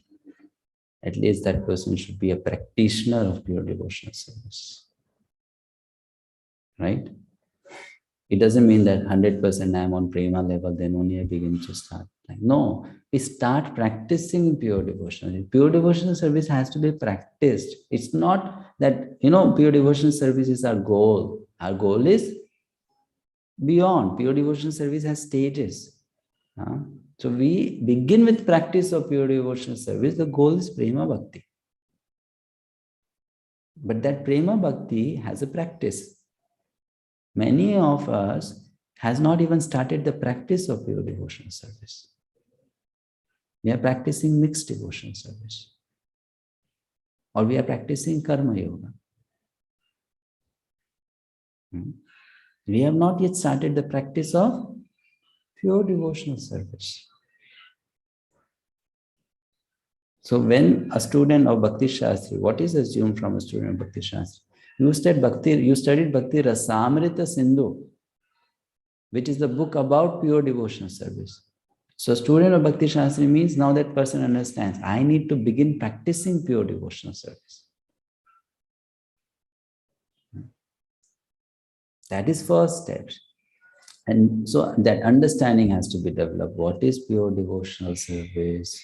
At least that person should be a practitioner of pure devotional service. Right? It doesn't mean that 100% I'm on prema level, then only I begin to start. No, we start practicing pure devotional. Pure devotional service has to be practiced. It's not that, you know, pure devotional service is our goal. Our goal is beyond. Pure devotional service has stages. So we begin with practice of pure devotional service. The goal is prema bhakti. But that prema bhakti has a practice. Many of us has not even started the practice of pure devotional service. We are practicing mixed devotional service. Or we are practicing karma yoga. We have not yet started the practice of pure devotional service. So when a student of Bhakti-sastri, what is assumed from a student of Bhakti-sastri? You studied Bhakti Rasamrita Sindhu, which is the book about pure devotional service. So student of Bhakti-sastri means now that person understands, I need to begin practicing pure devotional service. That is first step. And so that understanding has to be developed. What is pure devotional service?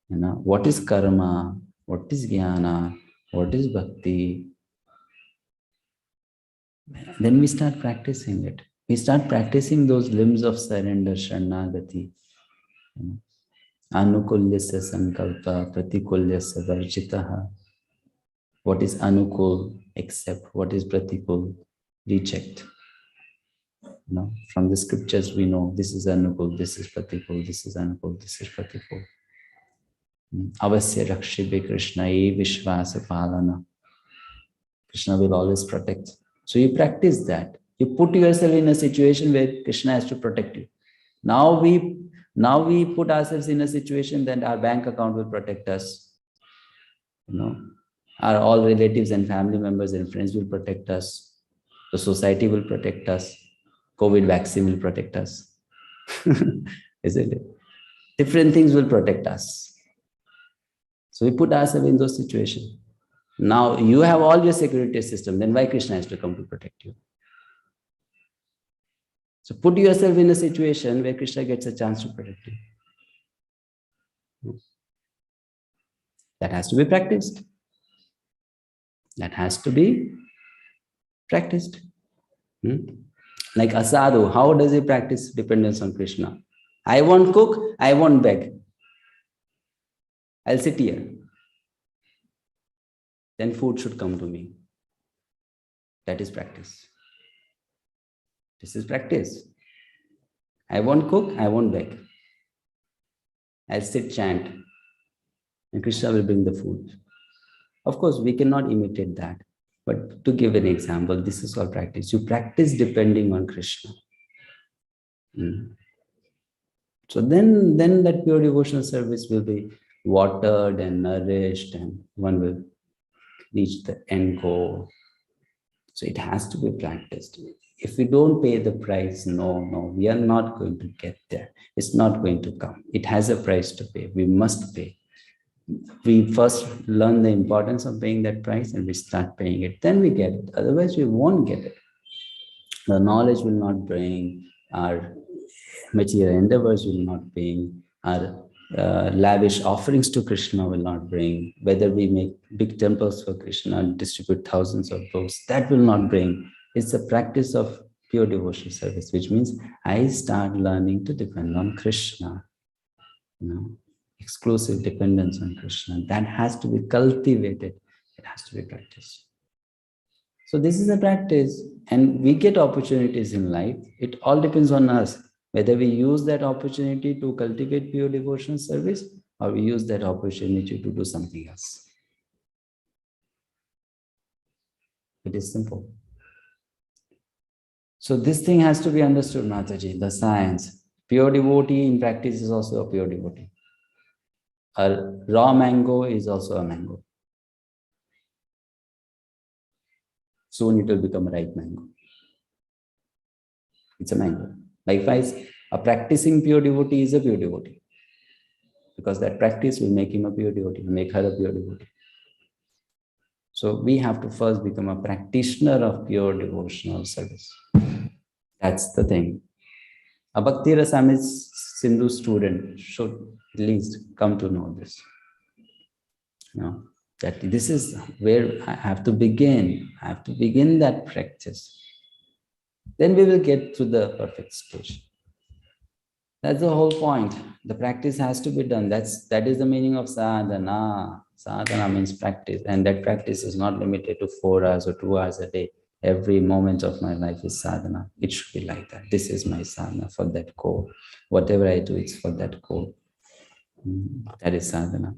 You know, what is karma? What is jnana? What is bhakti? Then we start practicing it. We start practicing those limbs of surrender, Sharanagati. Anukulyasya sankalpa, pratikulyasya varjitaha. What is anukul? Accept. What is pratikul? Reject. You know, from the scriptures we know this is anukul, this is pratikul, this is anukul, this is pratikul. Avasya rakshibe Krishna 𝗵𝗆𝘆𝗶𝗃. Krishna will always protect. So you practice that. You put yourself in a situation where Krishna has to protect you. Now we put ourselves in a situation that our bank account will protect us. You know, our all relatives and family members and friends will protect us. The society will protect us. COVID vaccine will protect us. Isn't it? Different things will protect us. So we put ourselves in those situations. Now you have all your security system, then why Krishna has to come to protect you? So put yourself in a situation where Krishna gets a chance to protect you. That has to be practiced. That has to be practiced. Like a sadhu, how does he practice dependence on Krishna? I won't cook, I won't beg. I'll sit here. Then food should come to me. That is practice. This is practice. I won't cook, I won't beg. I'll sit, chant, and Krishna will bring the food. Of course, we cannot imitate that. But to give an example, this is called practice. You practice depending on Krishna. So then that pure devotional service will be watered and nourished, and one will reach the end goal. So it has to be practiced. If we don't pay the price, no, we are not going to get there. It's not going to come. It has a price to pay. We must pay. We first learn the importance of paying that price and we start paying it. Then we get it. Otherwise, we won't get it. The knowledge will not bring, our material endeavors will not bring, our lavish offerings to Krishna will not bring. Whether we make big temples for Krishna and distribute thousands of books, that will not bring It's a practice of pure devotional service, which means I start learning to depend on Krishna. Exclusive dependence on Krishna. That has to be cultivated. It has to be practiced. So this is a practice, and we get opportunities in life. It all depends on us, whether we use that opportunity to cultivate pure devotional service or we use that opportunity to do something else. It is simple. So this thing has to be understood, Mataji, the science. Pure devotee in practice is also a pure devotee. A raw mango is also a mango. Soon it will become a ripe mango. It's a mango. Likewise, a practicing pure devotee is a pure devotee, because that practice will make him a pure devotee, make her a pure devotee. So we have to first become a practitioner of pure devotional service. That's the thing. A Bhakti Rasamrita Sindhu student should at least come to know this. That this is where I have to begin. I have to begin that practice. Then we will get to the perfect stage. That's the whole point. The practice has to be done. That is the meaning of sadhana. Sadhana means practice, and that practice is not limited to 4 hours or 2 hours a day. Every moment of my life is sadhana. It should be like that. This is my sadhana for that goal. Whatever I do, it's for that goal. That is sadhana.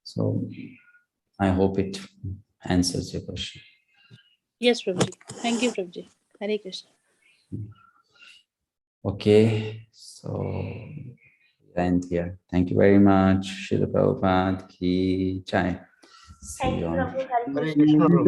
So I hope it answers your question. Yes, Prabhuji. Thank you, Prabhuji. Hare Krishna. Okay, so end here. Thank you very much. Srila Prabhupada ki jai. See Thank you you, on. Prabhu. Hare Krishna.